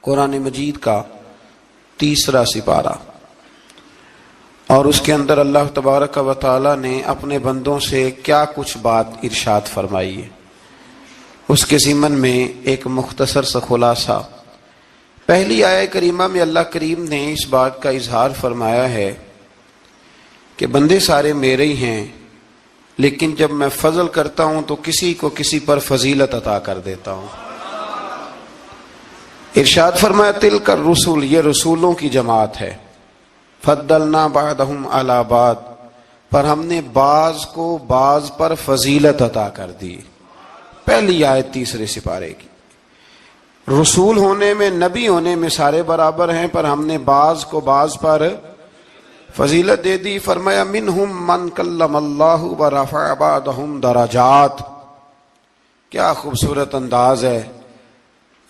قرآن مجید کا 3 سپارہ، اور اس کے اندر اللہ تبارک و تعالی نے اپنے بندوں سے کیا کچھ بات ارشاد فرمائی ہے، اس کے ضمن میں ایک مختصر سا خلاصہ۔ پہلی آیہ کریمہ میں اللہ کریم نے اس بات کا اظہار فرمایا ہے کہ بندے سارے میرے ہی ہیں، لیکن جب میں فضل کرتا ہوں تو کسی کو کسی پر فضیلت عطا کر دیتا ہوں۔ ارشاد فرمایا تلک الرسل، یہ رسولوں کی جماعت ہے، فضلنا بعضهم علی بعض، پر ہم نے بعض کو بعض پر فضیلت عطا کر دی۔ پہلی آیت 3 سپارے کی، رسول ہونے میں نبی ہونے میں سارے برابر ہیں، پر ہم نے بعض کو بعض پر فضیلت دے دی۔ فرمایا منہم من کلم اللہ ورفع بعضهم درجات۔ کیا خوبصورت انداز ہے،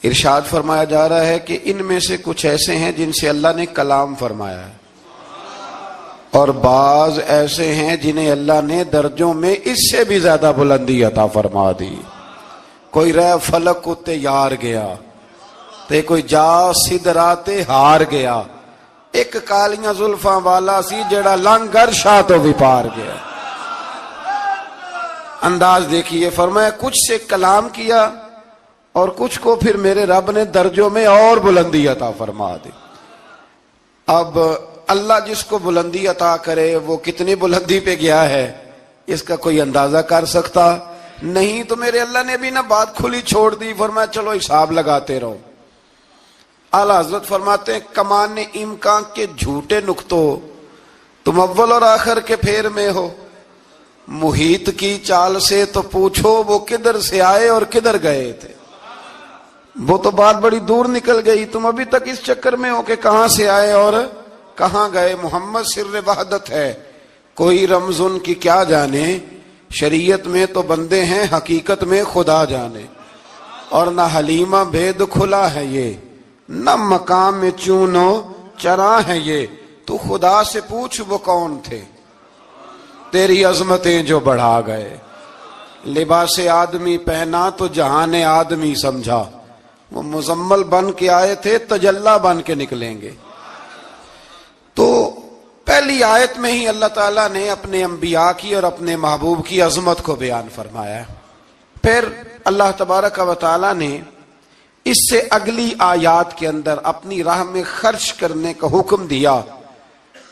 ارشاد فرمایا جا رہا ہے کہ ان میں سے کچھ ایسے ہیں جن سے اللہ نے کلام فرمایا ہے، اور بعض ایسے ہیں جنہیں اللہ نے درجوں میں اس سے بھی زیادہ بلندی عطا فرما دی۔ کوئی رہ فلک کو تیار گیا تے کوئی جا سدرات ہار گیا، ایک کالیاں زلفاں والا سی جڑا لنگر شاہ تو بھی پار گیا۔ انداز دیکھیے، فرمایا کچھ سے کلام کیا اور کچھ کو پھر میرے رب نے درجوں میں اور بلندی عطا فرما دی۔ اب اللہ جس کو بلندی عطا کرے وہ کتنی بلندی پہ گیا ہے اس کا کوئی اندازہ کر سکتا نہیں۔ تو میرے اللہ نے بھی نہ بات کھلی چھوڑ دی، فرمایا چلو حساب لگاتے رہو۔ اعلیٰ حضرت فرماتے ہیں کمان امکان کے جھوٹے نقطوں، تم اول اور آخر کے پھیر میں ہو، محیط کی چال سے تو پوچھو وہ کدھر سے آئے اور کدھر گئے تھے۔ وہ تو بات بڑی دور نکل گئی، تم ابھی تک اس چکر میں ہو کہ کہاں سے آئے اور کہاں گئے۔ محمد سر وحدت ہے، کوئی رمز ان کی کیا جانے، شریعت میں تو بندے ہیں حقیقت میں خدا جانے، اور نہ حلیمہ بھید کھلا ہے یہ، نہ مقام میں چونو چرا ہے یہ، تو خدا سے پوچھ وہ کون تھے تیری عظمتیں جو بڑھا گئے۔ لباس آدمی پہنا تو جہان آدمی سمجھا، وہ مزمل بن کے آئے تھے تجلی بن کے نکلیں گے۔ تو پہلی آیت میں ہی اللہ تعالیٰ نے اپنے انبیاء کی اور اپنے محبوب کی عظمت کو بیان فرمایا ہے۔ پھر اللہ تبارک و تعالیٰ نے اس سے اگلی آیات کے اندر اپنی راہ میں خرچ کرنے کا حکم دیا،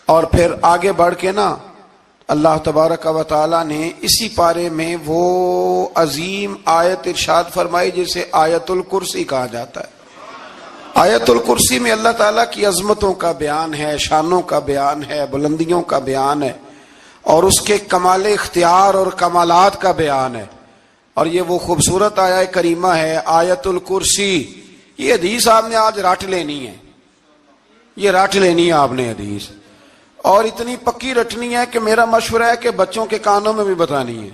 اور پھر آگے بڑھ کے نا اللہ تبارک و تعالیٰ نے اسی پارے میں وہ عظیم آیت ارشاد فرمائی جسے آیت الکرسی کہا جاتا ہے۔ آیت الکرسی میں اللہ تعالیٰ کی عظمتوں کا بیان ہے، شانوں کا بیان ہے، بلندیوں کا بیان ہے، اور اس کے کمال اختیار اور کمالات کا بیان ہے۔ اور یہ وہ خوبصورت آیہ کریمہ ہے آیت الکرسی۔ یہ حدیث آپ نے آج رٹ لینی ہے، یہ رٹ لینی ہے آپ نے حدیث، اور اتنی پکی رٹنی ہے کہ میرا مشورہ ہے کہ بچوں کے کانوں میں بھی بتانی ہے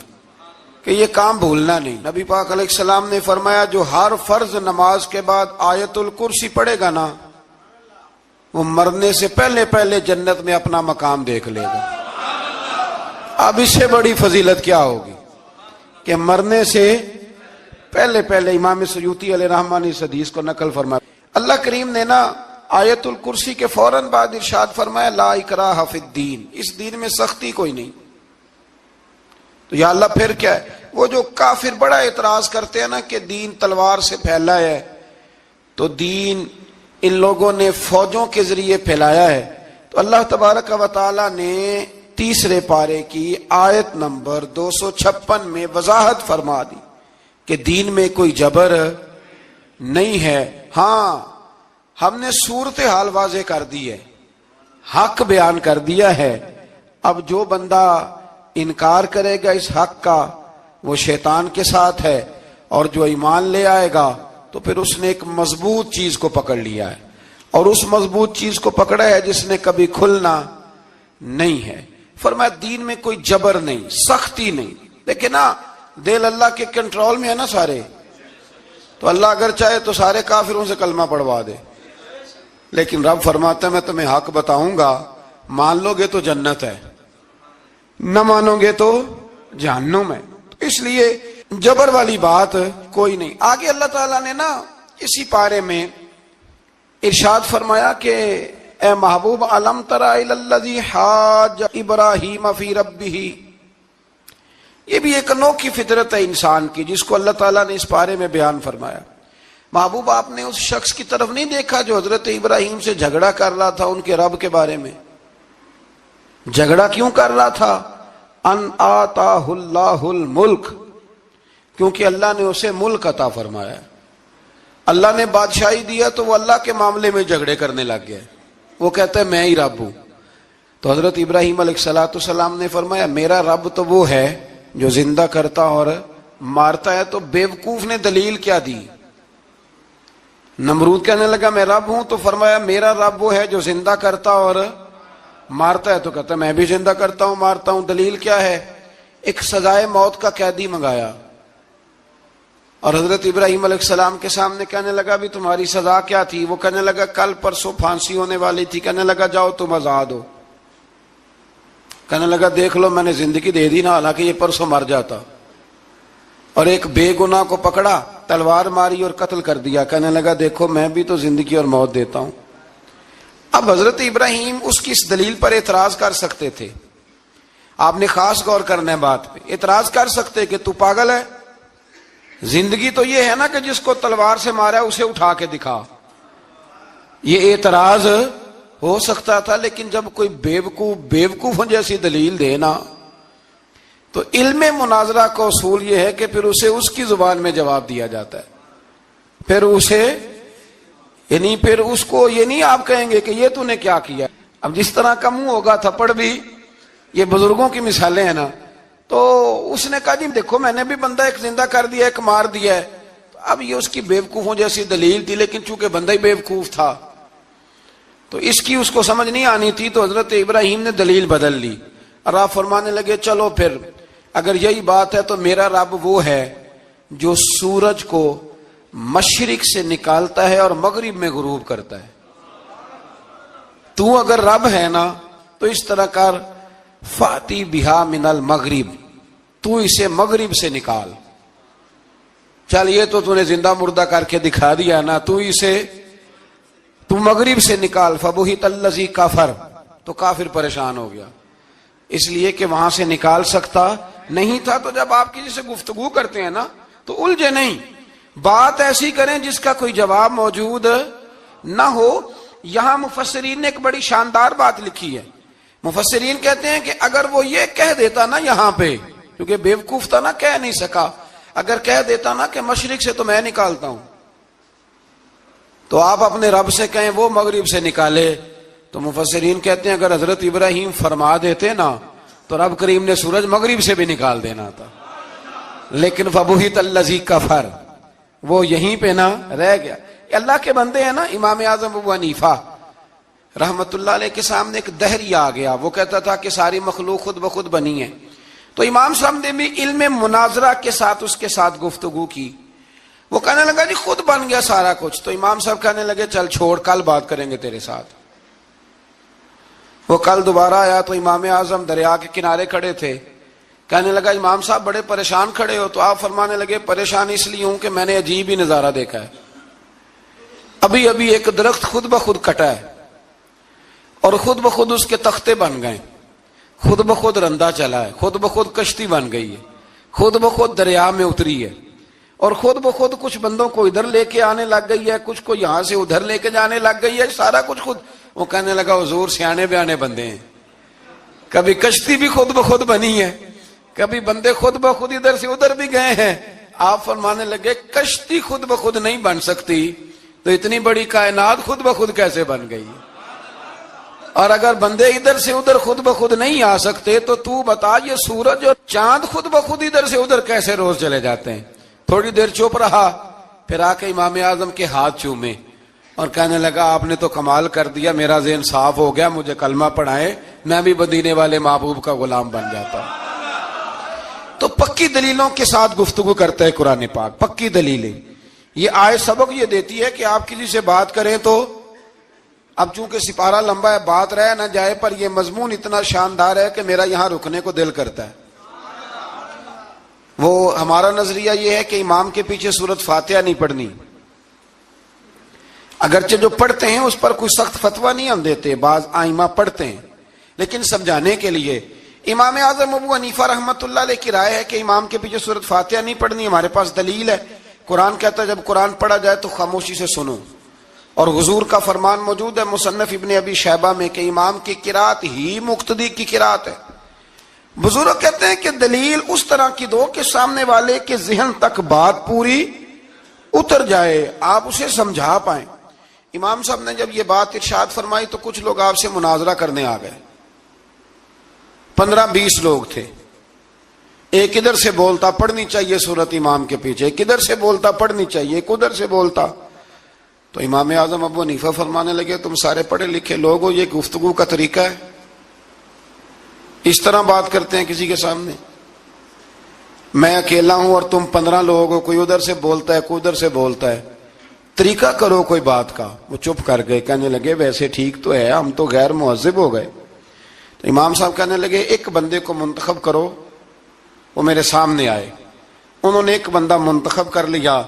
کہ یہ کام بھولنا نہیں۔ نبی پاک علیہ السلام نے فرمایا جو ہر فرض نماز کے بعد آیت الکرسی پڑھے گا نا، وہ مرنے سے پہلے پہلے جنت میں اپنا مقام دیکھ لے گا۔ اب اس سے بڑی فضیلت کیا ہوگی کہ مرنے سے پہلے پہلے۔ امام سیوطی علیہ رحمہ نے اس حدیث کو نقل فرمایا۔ اللہ کریم نے نا آیت الکرسی کے فوراً بعد ارشاد فرمایا لا اکراہ فی الدین، اس دین میں سختی کوئی نہیں۔ تو یا اللہ پھر کیا ہے؟ وہ جو کافر بڑا اعتراض کرتے ہیں نا کہ دین تلوار سے پھیلا ہے، تو دین ان لوگوں نے فوجوں کے ذریعے پھیلایا ہے۔ تو اللہ تبارک و تعالی نے 3 پارے کی آیت نمبر 256 میں وضاحت فرما دی کہ دین میں کوئی جبر نہیں ہے۔ ہاں ہم نے صورتحال واضح کر دی ہے، حق بیان کر دیا ہے۔ اب جو بندہ انکار کرے گا اس حق کا وہ شیطان کے ساتھ ہے، اور جو ایمان لے آئے گا تو پھر اس نے ایک مضبوط چیز کو پکڑ لیا ہے، اور اس مضبوط چیز کو پکڑا ہے جس نے کبھی کھلنا نہیں ہے۔ فرمایا دین میں کوئی جبر نہیں، سختی نہیں، لیکن نا دل اللہ کے کنٹرول میں ہے نا سارے، تو اللہ اگر چاہے تو سارے کافروں سے کلمہ پڑھوا دے، لیکن رب فرماتا ہے میں تمہیں حق بتاؤں گا، مان لو گے تو جنت ہے، نہ مانو گے تو جہنم ہے۔ اس لیے جبر والی بات کوئی نہیں۔ آگے اللہ تعالیٰ نے نا اسی پارے میں ارشاد فرمایا کہ اے محبوب علم تری الی الذی حاج ابراہیم فی ربہ، یہ بھی ایک انوکھی فطرت ہے انسان کی جس کو اللہ تعالیٰ نے اس پارے میں بیان فرمایا۔ محبوب آپ نے اس شخص کی طرف نہیں دیکھا جو حضرت ابراہیم سے جھگڑا کر رہا تھا ان کے رب کے بارے میں؟ جھگڑا کیوں کر رہا تھا؟ ان آتاہ اللہ الملک، کیونکہ اللہ نے اسے ملک عطا فرمایا، اللہ نے بادشاہی دیا تو وہ اللہ کے معاملے میں جھگڑے کرنے لگ گیا، وہ کہتا ہے میں ہی رب ہوں۔ تو حضرت ابراہیم علیہ السلام نے فرمایا میرا رب تو وہ ہے جو زندہ کرتا اور مارتا ہے۔ تو بیوقوف نے دلیل کیا دی؟ نمرود کہنے لگا میں رب ہوں، تو فرمایا میرا رب وہ ہے جو زندہ کرتا اور مارتا ہے، تو کہتا ہے میں بھی زندہ کرتا ہوں مارتا ہوں، دلیل کیا ہے؟ ایک سزائے موت کا قیدی منگایا، اور حضرت ابراہیم علیہ السلام کے سامنے کہنے لگا بھی تمہاری سزا کیا تھی؟ وہ کہنے لگا کل پرسوں پھانسی ہونے والی تھی۔ کہنے لگا جاؤ تم آزاد ہو۔ کہنے لگا دیکھ لو میں نے زندگی دے دی نا، حالانکہ یہ پرسوں مر جاتا، اور ایک بے گناہ کو پکڑا، تلوار ماری اور قتل کر دیا۔ کہنے لگا دیکھو میں بھی تو زندگی اور موت دیتا ہوں۔ اب حضرت ابراہیم اس کی اس دلیل پر اعتراض کر سکتے تھے، آپ نے خاص غور کرنا ہے بات پہ، اعتراض کر سکتے کہ تو پاگل ہے، زندگی تو یہ ہے نا کہ جس کو تلوار سے مارا اسے اٹھا کے دکھا، یہ اعتراض ہو سکتا تھا۔ لیکن جب کوئی بیوقوف جیسی دلیل دے نا، تو علم مناظرہ کا اصول یہ ہے کہ پھر اسے اس کی زبان میں جواب دیا جاتا ہے، پھر اسے یعنی پھر اس کو یہ نہیں آپ کہیں گے کہ یہ تو نے کیا کیا۔ اب جس طرح کا منہ ہوگا تھپڑ بھی، یہ بزرگوں کی مثالیں ہیں نا، تو اس نے کہا جی دیکھو میں نے بھی بندہ ایک زندہ کر دیا ایک مار دیا ہے، اب یہ اس کی بیوقوفوں جیسی دلیل تھی، لیکن چونکہ بندہ ہی بیوقوف تھا تو اس کی اس کو سمجھ نہیں آنی تھی، تو حضرت ابراہیم نے دلیل بدل لی، اور آپ فرمانے لگے چلو پھر اگر یہی بات ہے تو میرا رب وہ ہے جو سورج کو مشرق سے نکالتا ہے اور مغرب میں غروب کرتا ہے۔ تو اگر رب ہے نا تو اس طرح کر فاتی بہا من المغرب، تو اسے مغرب سے نکال، چل یہ تو نے زندہ مردہ کر کے دکھا دیا نا، تو مغرب سے نکال۔ فبہت الذی کفر، تو کافر پریشان ہو گیا، اس لیے کہ وہاں سے نکال سکتا نہیں تھا۔ تو جب آپ کسی سے گفتگو کرتے ہیں نا تو الجھے نہیں، بات ایسی کریں جس کا کوئی جواب موجود نہ ہو۔ یہاں مفسرین نے ایک بڑی شاندار بات لکھی ہے، مفسرین کہتے ہیں کہ اگر وہ یہ کہہ دیتا نا یہاں پہ، کیونکہ بیوقوف تھا نا کہہ نہیں سکا، اگر کہہ دیتا نا کہ مشرق سے تو میں نکالتا ہوں، تو آپ اپنے رب سے کہیں وہ مغرب سے نکالے، تو مفسرین کہتے ہیں اگر حضرت ابراہیم فرما دیتے نا تو رب کریم نے سورج مغرب سے بھی نکال دینا تھا، لیکن فبہت الذی کفر، وہ یہیں پہ نہ رہ گیا۔ اللہ کے بندے ہیں نا، امام اعظم ابو حنیفہ رحمت اللہ علیہ کے سامنے ایک دہری آ گیا، وہ کہتا تھا کہ ساری مخلوق خود بخود بنی ہے، تو امام صاحب نے بھی علم مناظرہ کے ساتھ اس کے ساتھ گفتگو کی، وہ کہنے لگا جی خود بن گیا سارا کچھ، تو امام صاحب کہنے لگے چل چھوڑ کل بات کریں گے تیرے ساتھ۔ وہ کل دوبارہ آیا تو امام اعظم دریا کے کنارے کھڑے تھے، کہنے لگا امام صاحب بڑے پریشان کھڑے ہو، تو آپ فرمانے لگے پریشان اس لیے ہوں کہ میں نے عجیب ہی نظارہ دیکھا ہے، ابھی ابھی ایک درخت خود بخود کٹا ہے اور خود بخود اس کے تختے بن گئے، خود بخود رندا چلا ہے، خود بخود کشتی بن گئی ہے، خود بخود دریا میں اتری ہے، اور خود بخود کچھ بندوں کو ادھر لے کے آنے لگ گئی ہے، کچھ کو یہاں سے ادھر لے کے جانے لگ گئی ہے، سارا کچھ خود۔ وہ کہنے لگا حضور سیانے بیانے بندے ہیں، کبھی کشتی بھی خود بخود بنی ہے، کبھی بندے خود بخود ادھر سے ادھر بھی گئے ہیں۔ آپ فرمانے لگے کشتی خود بخود نہیں بن سکتی تو اتنی بڑی کائنات خود بخود کیسے بن گئی؟ اور اگر بندے ادھر سے ادھر خود بخود نہیں آ سکتے تو بتا یہ سورج اور چاند خود بخود ادھر سے ادھر کیسے روز چلے جاتے ہیں؟ تھوڑی دیر چپ رہا، پھر آ کے امام اعظم کے ہاتھ چومے اور کہنے لگا آپ نے تو کمال کر دیا، میرا ذہن صاف ہو گیا، مجھے کلمہ پڑھائے، میں بھی مدینے والے محبوب کا غلام بن جاتا ہوں۔ تو پکی دلیلوں کے ساتھ گفتگو کرتا ہے قرآن پاک، پکی دلیلیں۔ یہ آیت سبق یہ دیتی ہے کہ آپ کسی سے بات کریں تو اب چونکہ سپارہ لمبا ہے بات رہ نہ جائے، پر یہ مضمون اتنا شاندار ہے کہ میرا یہاں رکنے کو دل کرتا ہے۔ وہ ہمارا نظریہ یہ ہے کہ امام کے پیچھے سورۃ فاتحہ نہیں پڑھنی، اگرچہ جو پڑھتے ہیں اس پر کوئی سخت فتویٰ نہیں ہم دیتے، بعض آئمہ پڑھتے ہیں، لیکن سمجھانے کے لیے امام اعظم ابو حنیفہ رحمۃ اللہ علیہ کی رائے ہے کہ امام کے پیچھے سورۃ فاتحہ نہیں پڑھنی. ہمارے پاس دلیل ہے، قرآن کہتا ہے جب قرآن پڑھا جائے تو خاموشی سے سنو، اور حضور کا فرمان موجود ہے مصنف ابن ابی شیبہ میں کہ امام کی قرات ہی مقتدی کی قرات ہے. بزرگ کہتے ہیں کہ دلیل اس طرح کی دو کہ سامنے والے کے ذہن تک بات پوری اتر جائے، آپ اسے سمجھا پائیں. امام صاحب نے جب یہ بات ارشاد فرمائی تو کچھ لوگ آپ سے مناظرہ کرنے آ گئے، 15-20 لوگ تھے. ایک ادھر سے بولتا پڑھنی چاہیے سورت امام کے پیچھے، ایک ادھر سے بولتا پڑھنی چاہیے، ایک ادھر سے بولتا. تو امام اعظم ابو حنیفہ فرمانے لگے تم سارے پڑھے لکھے لوگ ہو، یہ گفتگو کا طریقہ ہے؟ اس طرح بات کرتے ہیں کسی کے سامنے؟ میں اکیلا ہوں اور تم 15 لوگ ہو، کوئی ادھر سے بولتا ہے کوئی ادھر سے بولتا ہے، طریقہ کرو کوئی بات کا. وہ چپ کر گئے، کہنے لگے ویسے ٹھیک تو ہے، ہم تو غیر مہذب ہو گئے. تو امام صاحب کہنے لگے ایک بندے کو منتخب کرو، وہ میرے سامنے آئے. انہوں نے ایک بندہ منتخب کر لیا.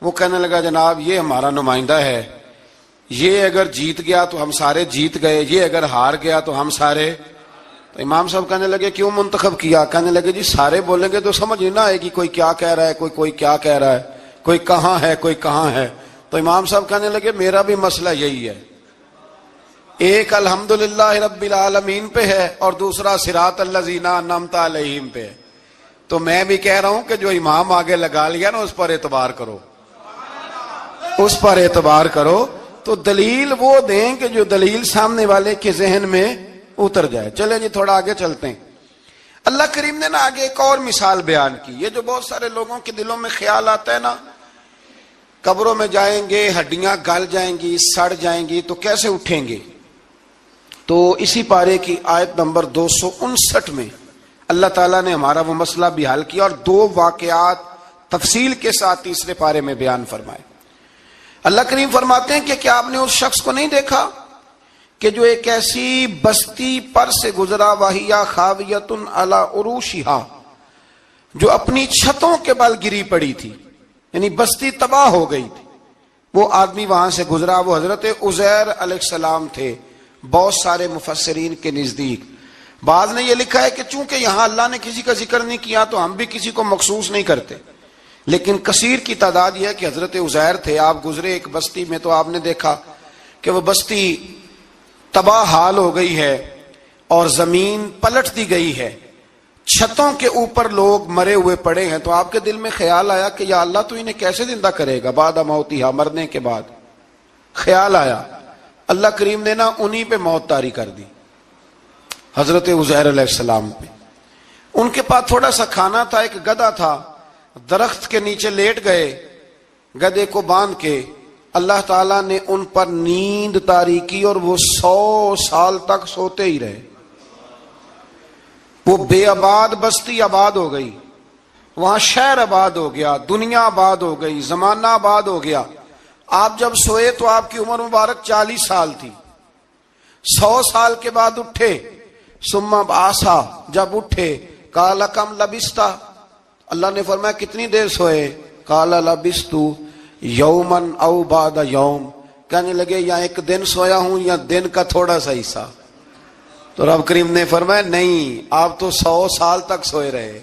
وہ کہنے لگا جناب یہ ہمارا نمائندہ ہے، یہ اگر جیت گیا تو ہم سارے جیت گئے، یہ اگر ہار گیا تو ہم سارے. تو امام صاحب کہنے لگے کیوں منتخب کیا؟ کہنے لگے جی سارے بولیں گے تو سمجھ نہیں نہ آئے گی کوئی کیا کہہ رہا ہے، کوئی کیا کہہ رہا ہے، کوئی کہاں ہے کوئی کہاں ہے. تو امام صاحب کہنے لگے میرا بھی مسئلہ یہی ہے، ایک الحمدللہ رب العالمین پہ ہے اور دوسرا صراط الذین انعمت علیہم پہ ہے. تو میں بھی کہہ رہا ہوں کہ جو امام آگے لگا لیا نا اس پر اعتبار کرو، اس پر اعتبار کرو. تو دلیل وہ دیں کہ جو دلیل سامنے والے کے ذہن میں اتر جائے. چلیں جی تھوڑا آگے چلتے ہیں. اللہ کریم نے نا آگے ایک اور مثال بیان کی. یہ جو بہت سارے لوگوں کے دلوں میں خیال آتا ہے نا قبروں میں جائیں گے ہڈیاں گل جائیں گی سڑ جائیں گی تو کیسے اٹھیں گے، تو اسی پارے کی آیت نمبر 259 میں اللہ تعالیٰ نے ہمارا وہ مسئلہ بھی حل کیا اور 2 واقعات تفصیل کے ساتھ تیسرے پارے میں بیان فرمائے. اللہ کریم فرماتے ہیں کہ کیا آپ نے اس شخص کو نہیں دیکھا کہ جو ایک ایسی بستی پر سے گزرا وَهِيَ خَاوِيَةٌ عَلَىٰ عُرُوشِهَا، جو اپنی چھتوں کے بل گری پڑی تھی، یعنی بستی تباہ ہو گئی تھی. وہ آدمی وہاں سے گزرا، وہ حضرت عزیر علیہ السلام تھے. بہت سارے مفسرین کے نزدیک بعض نے یہ لکھا ہے کہ چونکہ یہاں اللہ نے کسی کا ذکر نہیں کیا تو ہم بھی کسی کو مخصوص نہیں کرتے، لیکن کثیر کی تعداد یہ ہے کہ حضرت عزیر تھے. آپ گزرے ایک بستی میں تو آپ نے دیکھا کہ وہ بستی تباہ حال ہو گئی ہے اور زمین پلٹ دی گئی ہے، چھتوں کے اوپر لوگ مرے ہوئے پڑے ہیں. تو آپ کے دل میں خیال آیا کہ یا اللہ تو انہیں کیسے زندہ کرے گا بعد موتہا، مرنے کے بعد. خیال آیا، اللہ کریم نے نا انہی پہ موت طاری کر دی، حضرت عزیر علیہ السلام پہ. ان کے پاس تھوڑا سا کھانا تھا، ایک گدھا تھا، درخت کے نیچے لیٹ گئے گدھے کو باندھ کے. اللہ تعالیٰ نے ان پر نیند طاری کی اور وہ 100 سال تک سوتے ہی رہے. وہ بے آباد بستی آباد ہو گئی، وہاں شہر آباد ہو گیا، دنیا آباد ہو گئی، زمانہ آباد ہو گیا. آپ جب سوئے تو آپ کی عمر مبارک 40 سال تھی. 100 سال کے بعد اٹھے، ثم بعثا، جب اٹھے قال کم لبثت، اللہ نے فرمایا کتنی دیر سوئے؟ قال لبثت یوما او بعد یوم، کہنے لگے یا ایک دن سویا ہوں یا دن کا تھوڑا سا حصہ. تو رب کریم نے فرمایا نہیں، آپ تو 100 سال تک سوئے رہے.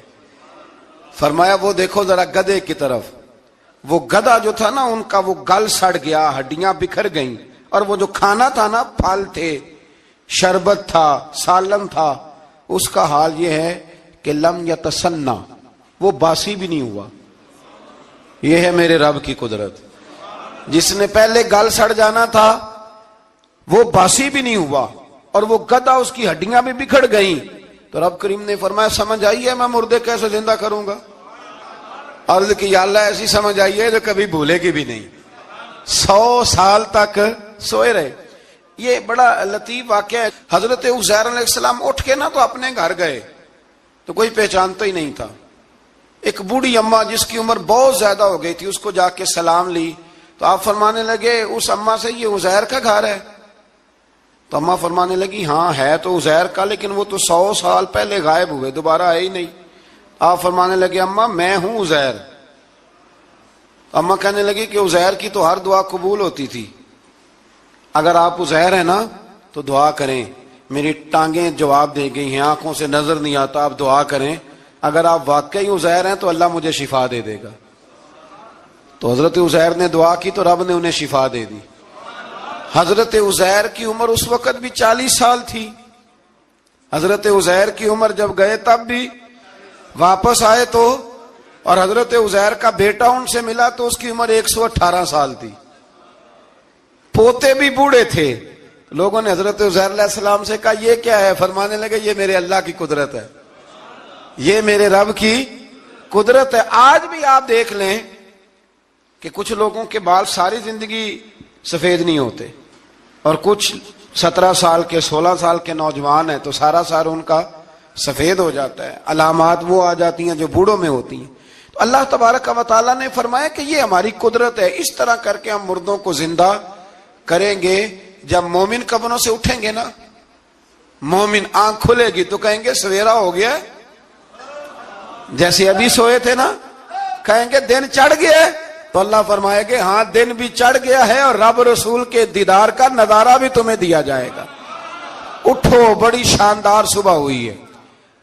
فرمایا وہ دیکھو ذرا گدھے کی طرف. وہ گدھا جو تھا نا ان کا وہ گل سڑ گیا، ہڈیاں بکھر گئیں، اور وہ جو کھانا تھا نا پھل تھے، شربت تھا، سالن تھا، اس کا حال یہ ہے کہ لم یتسنہ، وہ باسی بھی نہیں ہوا. یہ ہے میرے رب کی قدرت. جس نے پہلے گل سڑ جانا تھا وہ باسی بھی نہیں ہوا اور وہ گدھا اس کی ہڈیاں بھی بکھر گئیں. تو رب کریم نے فرمایا سمجھ آئی ہے میں مردے کیسے زندہ کروں گا؟ عرض کی یا اللہ ایسی سمجھ آئی ہے جو کبھی بھولے گی بھی نہیں. 100 سال تک سوئے رہے. یہ بڑا لطیف واقعہ ہے. حضرت عزیر علیہ السلام اٹھ کے نا تو اپنے گھر گئے تو کوئی پہچانتا ہی نہیں تھا. ایک بوڑھی اماں جس کی عمر بہت زیادہ ہو گئی تھی اس کو جا کے سلام لی تو آپ فرمانے لگے اس اماں سے یہ عزیر کا گھر ہے؟ تو اماں فرمانے لگی ہاں ہے تو عزیر کا، لیکن وہ تو 100 سال پہلے غائب ہوئے، دوبارہ آئے ہی نہیں. آپ فرمانے لگے اماں میں ہوں عزیر. اماں کہنے لگی کہ عزیر کی تو ہر دعا قبول ہوتی تھی، اگر آپ عزیر ہیں نا تو دعا کریں، میری ٹانگیں جواب دے گئی ہیں، آنکھوں سے نظر نہیں آتا، آپ دعا کریں، اگر آپ واقعی عزیر ہیں تو اللہ مجھے شفا دے دے گا۔ تو حضرت عزیر نے دعا کی تو رب نے انہیں شفا دے دی۔ حضرت عزیر کی عمر اس وقت بھی 40 سال تھی۔ حضرت عزیر کی عمر جب گئے تب بھی، واپس آئے تو، اور حضرت عزیر کا بیٹا ان سے ملا تو اس کی عمر 118 سال تھی، پوتے بھی بوڑھے تھے۔ لوگوں نے حضرت عزیر علیہ السلام سے کہا یہ کیا ہے؟ فرمانے لگے یہ میرے اللہ کی قدرت ہے، یہ میرے رب کی قدرت ہے۔ آج بھی آپ دیکھ لیں کہ کچھ لوگوں کے بال ساری زندگی سفید نہیں ہوتے، اور کچھ 17 سال کے 16 سال کے نوجوان ہیں تو سارا ان کا سفید ہو جاتا ہے، علامات وہ آ جاتی ہیں جو بوڑھوں میں ہوتی ہیں۔ تو اللہ تبارک و تعالیٰ نے فرمایا کہ یہ ہماری قدرت ہے، اس طرح کر کے ہم مردوں کو زندہ کریں گے۔ جب مومن قبروں سے اٹھیں گے نا، مومن آنکھ کھلے گی تو کہیں گے سویرا ہو گیا، جیسے ابھی سوئے تھے نا، کہیں گے دن چڑھ گیا ہے، تو اللہ فرمائے گے ہاں دن بھی چڑھ گیا ہے اور رب رسول کے دیدار کا نظارہ بھی تمہیں دیا جائے گا، اٹھو بڑی شاندار صبح ہوئی ہے۔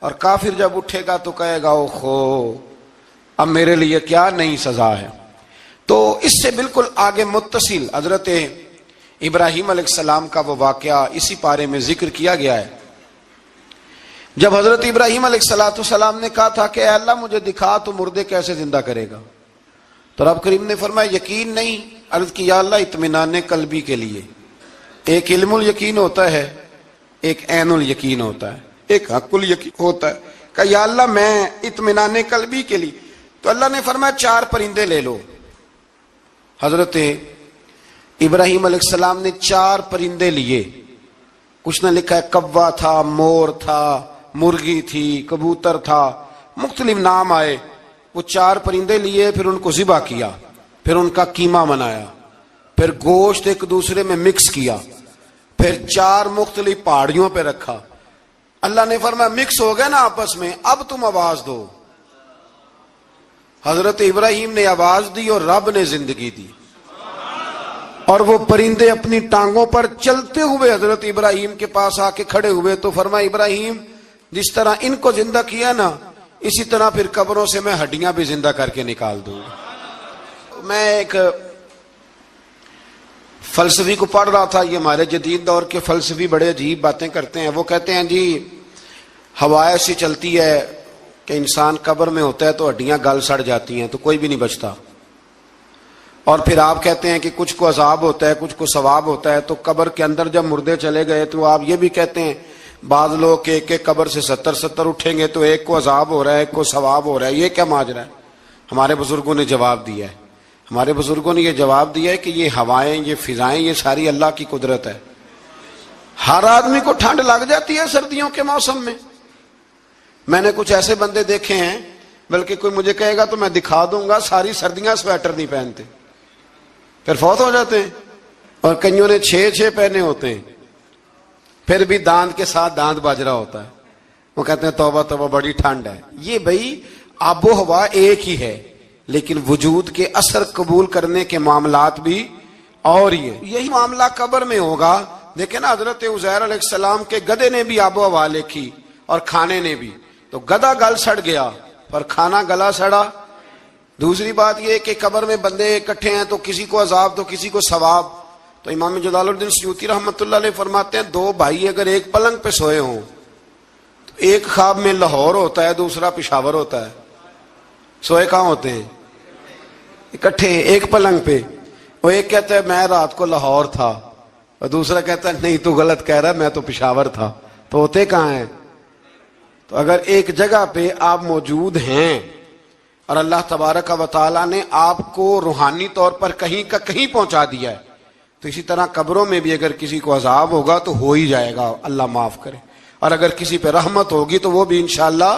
اور کافر جب اٹھے گا تو کہے گا اوہو اب میرے لیے کیا نئی سزا ہے۔ تو اس سے بالکل آگے متصل حضرت ابراہیم علیہ السلام کا وہ واقعہ اسی پارے میں ذکر کیا گیا ہے۔ جب حضرت ابراہیم علیہ السلام نے کہا تھا کہ اے اللہ مجھے دکھا تو مردے کیسے زندہ کرے گا، تو رب کریم نے فرمایا یقین نہیں، عرض کی یا اللہ اطمینان قلبی کے لیے۔ ایک علم الیقین ہوتا ہے، ایک عین الیقین ہوتا ہے، ایک حق الیقین ہوتا ہے۔ کہ یا اللہ میں اطمینان قلبی کے لیے، تو اللہ نے فرمایا 4 پرندے لے لو۔ حضرت ابراہیم علیہ السلام نے 4 پرندے لیے، کچھ نے لکھا ہے کوا تھا، مور تھا، مرغی تھی، کبوتر تھا، مختلف نام آئے۔ وہ 4 پرندے لیے، پھر ان کو ذبح کیا، پھر ان کا قیمہ بنایا، پھر گوشت ایک دوسرے میں مکس کیا، پھر 4 مختلف پہاڑیوں پہ رکھا۔ اللہ نے فرمایا مکس ہو گئے نا آپس میں، اب تم آواز دو۔ حضرت ابراہیم نے آواز دی اور رب نے زندگی دی، اور وہ پرندے اپنی ٹانگوں پر چلتے ہوئے حضرت ابراہیم کے پاس آ کے کھڑے ہوئے۔ تو فرمایا ابراہیم جس طرح ان کو زندہ کیا نا، اسی طرح پھر قبروں سے میں ہڈیاں بھی زندہ کر کے نکال دوں گا۔ میں ایک فلسفی کو پڑھ رہا تھا، یہ ہمارے جدید دور کے فلسفی بڑے عجیب باتیں کرتے ہیں۔ وہ کہتے ہیں جی ہوا ایسی چلتی ہے کہ انسان قبر میں ہوتا ہے تو ہڈیاں گل سڑ جاتی ہیں تو کوئی بھی نہیں بچتا، اور پھر آپ کہتے ہیں کہ کچھ کو عذاب ہوتا ہے کچھ کو ثواب ہوتا ہے۔ تو قبر کے اندر جب مردے چلے گئے تو آپ یہ بھی کہتے ہیں بعض لوگ کہ ایک قبر سے 70 اٹھیں گے تو ایک کو عذاب ہو رہا ہے ایک کو ثواب ہو رہا ہے، یہ کیا ماجرا ہے؟ ہمارے بزرگوں نے جواب دیا ہے، ہمارے بزرگوں نے یہ جواب دیا ہے کہ یہ ہوائیں، یہ فضائیں، یہ ساری اللہ کی قدرت ہے۔ ہر آدمی کو ٹھنڈ لگ جاتی ہے سردیوں کے موسم میں۔ میں نے کچھ ایسے بندے دیکھے ہیں، بلکہ کوئی مجھے کہے گا تو میں دکھا دوں گا، ساری سردیاں سویٹر نہیں پہنتے، پھر فوت ہو جاتے ہیں۔ اور کئیوں نے 6 پہنے ہوتے ہیں، پھر بھی دانت کے ساتھ دانت بج رہا ہوتا ہے، وہ کہتے ہیں توبہ توبہ بڑی ٹھنڈ ہے۔ یہ بھائی آب و ہوا ایک ہی ہے، لیکن وجود کے اثر قبول کرنے کے معاملات بھی اور ہی ہیں۔ یہی معاملہ قبر میں ہوگا۔ دیکھیں نا حضرت عزیر علیہ السلام کے گدھے نے بھی آب و ہوا لکھی اور کھانے نے بھی، تو گدھا گل سڑ گیا پر کھانا گلا سڑا۔ دوسری بات یہ کہ قبر میں بندے اکٹھے ہیں تو کسی کو عذاب تو کسی کو ثواب۔ تو امام جلال الدین سیوطی رحمۃ اللہ علیہ فرماتے ہیں 2 بھائی اگر ایک پلنگ پہ سوئے ہوں تو ایک خواب میں لاہور ہوتا ہے دوسرا پشاور ہوتا ہے، سوئے کہاں ہوتے ہیں؟ اکٹھے ایک پلنگ پہ۔ وہ ایک کہتا ہے میں رات کو لاہور تھا، اور دوسرا کہتا ہے نہیں تو غلط کہہ رہا ہے میں تو پشاور تھا، تو ہوتے کہاں ہیں؟ تو اگر ایک جگہ پہ آپ موجود ہیں اور اللہ تبارک و تعالیٰ نے آپ کو روحانی طور پر کہیں کا کہیں پہنچا دیا ہے، تو اسی طرح قبروں میں بھی اگر کسی کو عذاب ہوگا تو ہو ہی جائے گا، اللہ معاف کرے، اور اگر کسی پہ رحمت ہوگی تو وہ بھی انشاءاللہ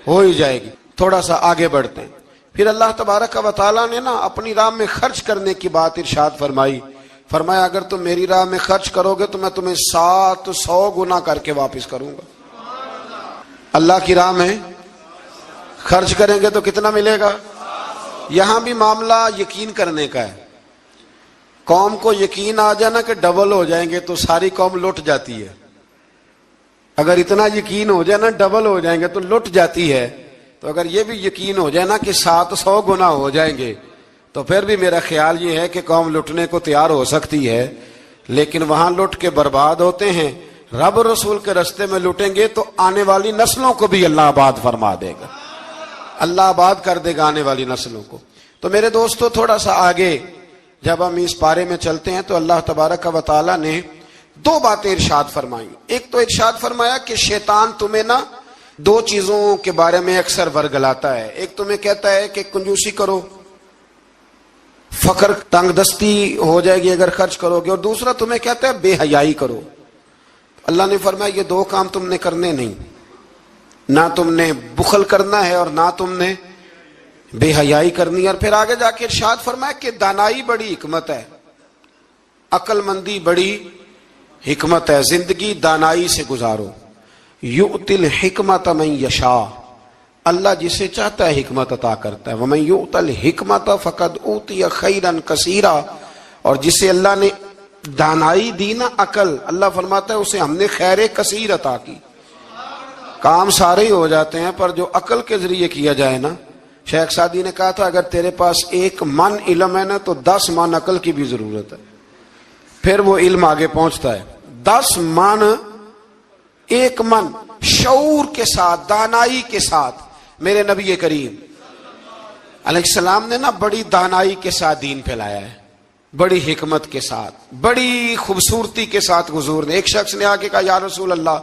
ہو ہی جائے گی۔ تھوڑا سا آگے بڑھتے ہیں۔ پھر اللہ تبارک و تعالیٰ نے نا اپنی راہ میں خرچ کرنے کی بات ارشاد فرمائی۔ فرمایا اگر تم میری راہ میں خرچ کرو گے تو میں تمہیں 700 گنا کر کے واپس کروں گا۔ اللہ کی راہ میں خرچ کریں گے تو کتنا ملے گا؟ یہاں بھی معاملہ یقین کرنے کا ہے۔ قوم کو یقین آ جانا کہ ڈبل ہو جائیں گے تو ساری قوم لٹ جاتی ہے. اگر اتنا یقین ہو جائے نا ڈبل ہو جائیں گے تو لٹ جاتی ہے. تو اگر یہ بھی یقین ہو جائے نا کہ 700 گنا ہو جائیں گے تو پھر بھی میرا خیال یہ ہے کہ قوم لٹنے کو تیار ہو سکتی ہے. لیکن وہاں لٹ کے برباد ہوتے ہیں. رب رسول کے رستے میں لٹیں گے تو آنے والی نسلوں کو بھی اللہ آباد فرما دے گا, اللہ آباد کر دے گا آنے والی نسلوں کو. تو میرے دوستو تھوڑا سا آگے جب ہم اس پارے میں چلتے ہیں تو اللہ تبارک و تعالی نے 2 باتیں ارشاد فرمائی. ایک تو ارشاد فرمایا کہ شیطان تمہیں نا 2 چیزوں کے بارے میں اکثر ورگلاتا ہے. ایک تمہیں کہتا ہے کہ کنجوسی کرو, فقر تنگ دستی ہو جائے گی اگر خرچ کرو گے, اور دوسرا تمہیں کہتا ہے بے حیائی کرو. اللہ نے فرمایا یہ 2 کام تم نے کرنے نہیں, نہ تم نے بخل کرنا ہے اور نہ تم نے بے حیائی کرنی ہے. اور پھر آگے جا کے ارشاد فرمایا کہ دانائی بڑی حکمت ہے, عقل مندی بڑی حکمت ہے, زندگی دانائی سے گزارو. یؤتی الحکمت من یشاء, اللہ جسے چاہتا ہے حکمت عطا کرتا ہے. ومن یؤت الحکمت فقد اوتی خیرا کثیرا, اور جسے اللہ نے دانائی دی نا عقل, اللہ فرماتا ہے اسے ہم نے خیر کثیر عطا کی. کام سارے ہی ہو جاتے ہیں پر جو عقل کے ذریعے کیا جائے نا, شیخ سعدی نے کہا تھا اگر تیرے پاس 1 من علم ہے نا تو 10 من عقل کی بھی ضرورت ہے, پھر وہ علم آگے پہنچتا ہے. 10 من 1 من شعور کے ساتھ, دانائی کے ساتھ. میرے نبی کریم علیہ السلام نے نا بڑی دانائی کے ساتھ دین پھیلایا ہے, بڑی حکمت کے ساتھ, بڑی خوبصورتی کے ساتھ. حضور نے, ایک شخص نے آ کے کہا یا رسول اللہ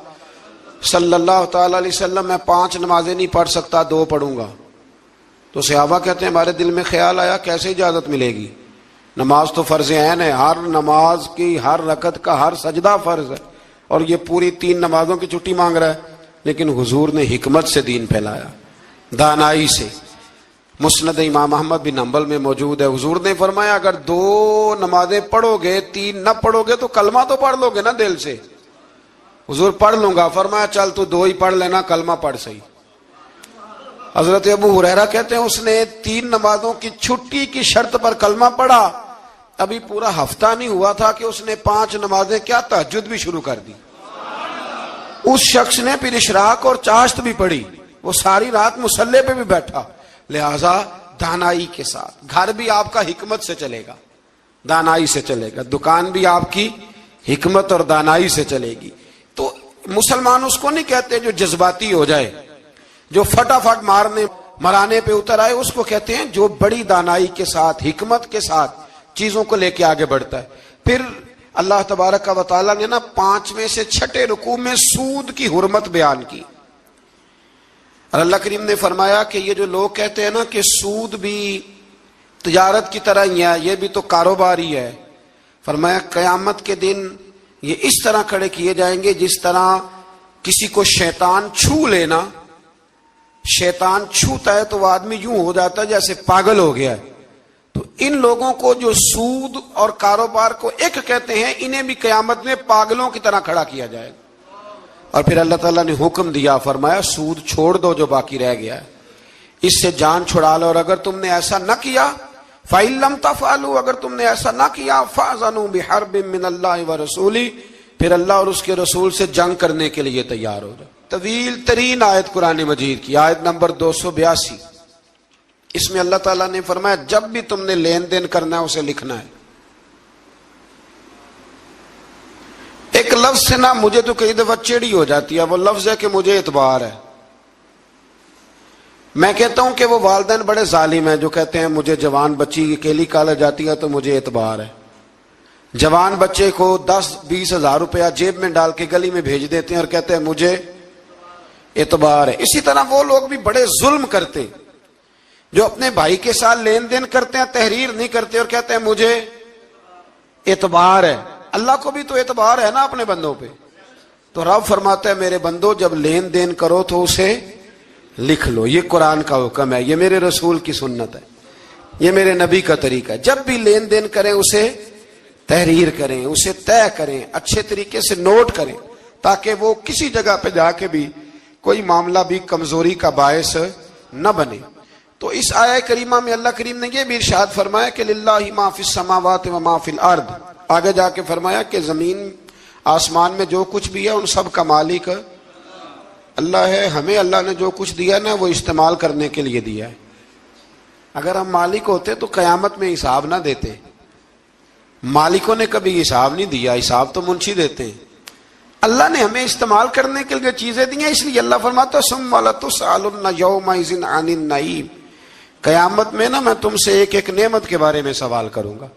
صلی اللہ تعالی علیہ وسلم میں 5 نمازیں نہیں پڑھ سکتا, 2 پڑھوں گا. تو صحابہ کہتے ہیں ہمارے دل میں خیال آیا کیسے اجازت ملے گی, نماز تو فرض عین ہے, ہر نماز کی ہر رکعت کا ہر سجدہ فرض ہے, اور یہ پوری 3 نمازوں کی چھٹی مانگ رہا ہے. لیکن حضور نے حکمت سے دین پھیلایا, دانائی سے. مسند امام احمد بن حنبل میں موجود ہے, حضور نے فرمایا اگر 2 نمازیں پڑھو گے 3 نہ پڑھو گے تو کلمہ تو پڑھ لو گے نا دل سے. حضور پڑھ لوں گا, فرمایا چل تو 2 ہی پڑھ لینا, کلمہ پڑھ صحیح. حضرت ابو ہریرہ کہتے ہیں اس نے 3 نمازوں کی چھٹی کی شرط پر کلمہ پڑھا, ابھی پورا ہفتہ نہیں ہوا تھا کہ اس نے 5 نمازیں کیا تہجد بھی شروع کر دی. اس شخص نے پھر اشراق اور چاشت بھی پڑھی, وہ ساری رات مصلی پہ بھی بیٹھا. لہذا دانائی کے ساتھ. گھر بھی آپ کا حکمت سے چلے گا, دانائی سے چلے گا. دکان بھی آپ کی حکمت اور دانائی سے چلے گی. تو مسلمان اس کو نہیں کہتے جو جذباتی ہو جائے, جو فٹافٹ مرانے پہ اتر آئے, اس کو کہتے ہیں جو بڑی دانائی کے ساتھ حکمت کے ساتھ چیزوں کو لے کے آگے بڑھتا ہے. پھر اللہ تبارک و تعالیٰ نے نا 5ویں سے 6ٹھے رکوع میں سود کی حرمت بیان کی. اور اللہ کریم نے فرمایا کہ یہ جو لوگ کہتے ہیں نا کہ سود بھی تجارت کی طرح ہی ہے, یہ بھی تو کاروبار ہی ہے, فرمایا قیامت کے دن یہ اس طرح کھڑے کیے جائیں گے جس طرح کسی کو شیطان چھو لینا. شیطان چھوتا ہے تو وہ آدمی یوں ہو جاتا ہے جیسے پاگل ہو گیا ہے. تو ان لوگوں کو جو سود اور کاروبار کو ایک کہتے ہیں, انہیں بھی قیامت میں پاگلوں کی طرح کھڑا کیا جائے گا. اور پھر اللہ تعالیٰ نے حکم دیا, فرمایا سود چھوڑ دو جو باقی رہ گیا ہے, اس سے جان چھڑا لو. اور اگر تم نے ایسا نہ کیا فَإِن لَمْ تَفْعَلُوا, اگر تم نے ایسا نہ کیا فَأْذَنُوا بِحَرْبٍ مِّنَ اللَّهِ وَرَسُولِهِ, پھر اللہ اور اس کے رسول سے جنگ کرنے کے لیے تیار ہو جاؤ. طویل ترین آیت قرآن مجید کی, آیت نمبر 282. اس میں اللہ تعالیٰ نے فرمایا جب بھی تم نے لین دین کرنا ہے اسے لکھنا ہے. ایک لفظ سے نا مجھے تو کئی دفعہ چڑی ہو جاتی ہے, وہ لفظ ہے کہ مجھے اعتبار ہے. میں کہتا ہوں کہ وہ والدین بڑے ظالم ہیں جو کہتے ہیں مجھے جوان بچی اکیلی کالج جاتی ہے تو مجھے اعتبار ہے. جوان بچے کو 10-20 ہزار روپیہ جیب میں ڈال کے گلی میں بھیج دیتے ہیں اور کہتے ہیں مجھے اعتبار ہے. اسی طرح وہ لوگ بھی بڑے ظلم کرتے جو اپنے بھائی کے ساتھ لین دین کرتے ہیں, تحریر نہیں کرتے اور کہتے ہیں مجھے اعتبار ہے. اللہ کو بھی تو اعتبار ہے نا اپنے بندوں پہ. تو رب فرماتا ہے میرے بندو جب لین دین کرو تو اسے لکھ لو. یہ قرآن کا حکم ہے, یہ میرے رسول کی سنت ہے, یہ میرے نبی کا طریقہ ہے. جب بھی لین دین کریں اسے تحریر کریں, اسے طے کریں, اچھے طریقے سے نوٹ کریں, تاکہ وہ کسی جگہ پہ جا کے بھی کوئی معاملہ بھی کمزوری کا باعث نہ بنے. تو اس آیہ کریمہ میں اللہ کریم نے یہ بھی ارشاد فرمایا کہ للہ ما فی السماوات و ما فی الارض، آگے جا کے فرمایا کہ زمین آسمان میں جو کچھ بھی ہے ان سب کا مالک اللہ ہے. ہمیں اللہ نے جو کچھ دیا نا وہ استعمال کرنے کے لیے دیا ہے. اگر ہم مالک ہوتے تو قیامت میں حساب نہ دیتے. مالکوں نے کبھی حساب نہیں دیا، حساب تو منشی دیتے ہیں. اللہ نے ہمیں استعمال کرنے کے لیے چیزیں دی ہیں، اس لیے اللہ فرماتا ہے ثم لتسألن یومئذ عن النعیم، قیامت میں نا میں تم سے ایک ایک نعمت کے بارے میں سوال کروں گا.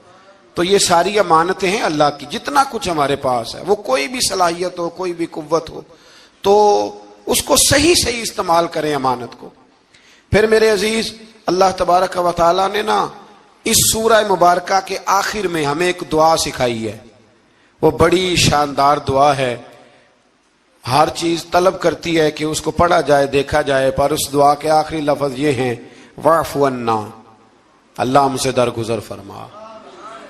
تو یہ ساری امانتیں ہیں اللہ کی. جتنا کچھ ہمارے پاس ہے، وہ کوئی بھی صلاحیت ہو، کوئی بھی قوت ہو، تو اس کو صحیح صحیح استعمال کریں امانت کو. پھر میرے عزیز، اللہ تبارک و تعالیٰ نے نا اس سورہ مبارکہ کے آخر میں ہمیں ایک دعا سکھائی ہے. وہ بڑی شاندار دعا ہے. ہر چیز طلب کرتی ہے کہ اس کو پڑھا جائے، دیکھا جائے، پر اس دعا کے آخری لفظ یہ ہیں واعف عنا، اللہ ہم سے درگزر فرما.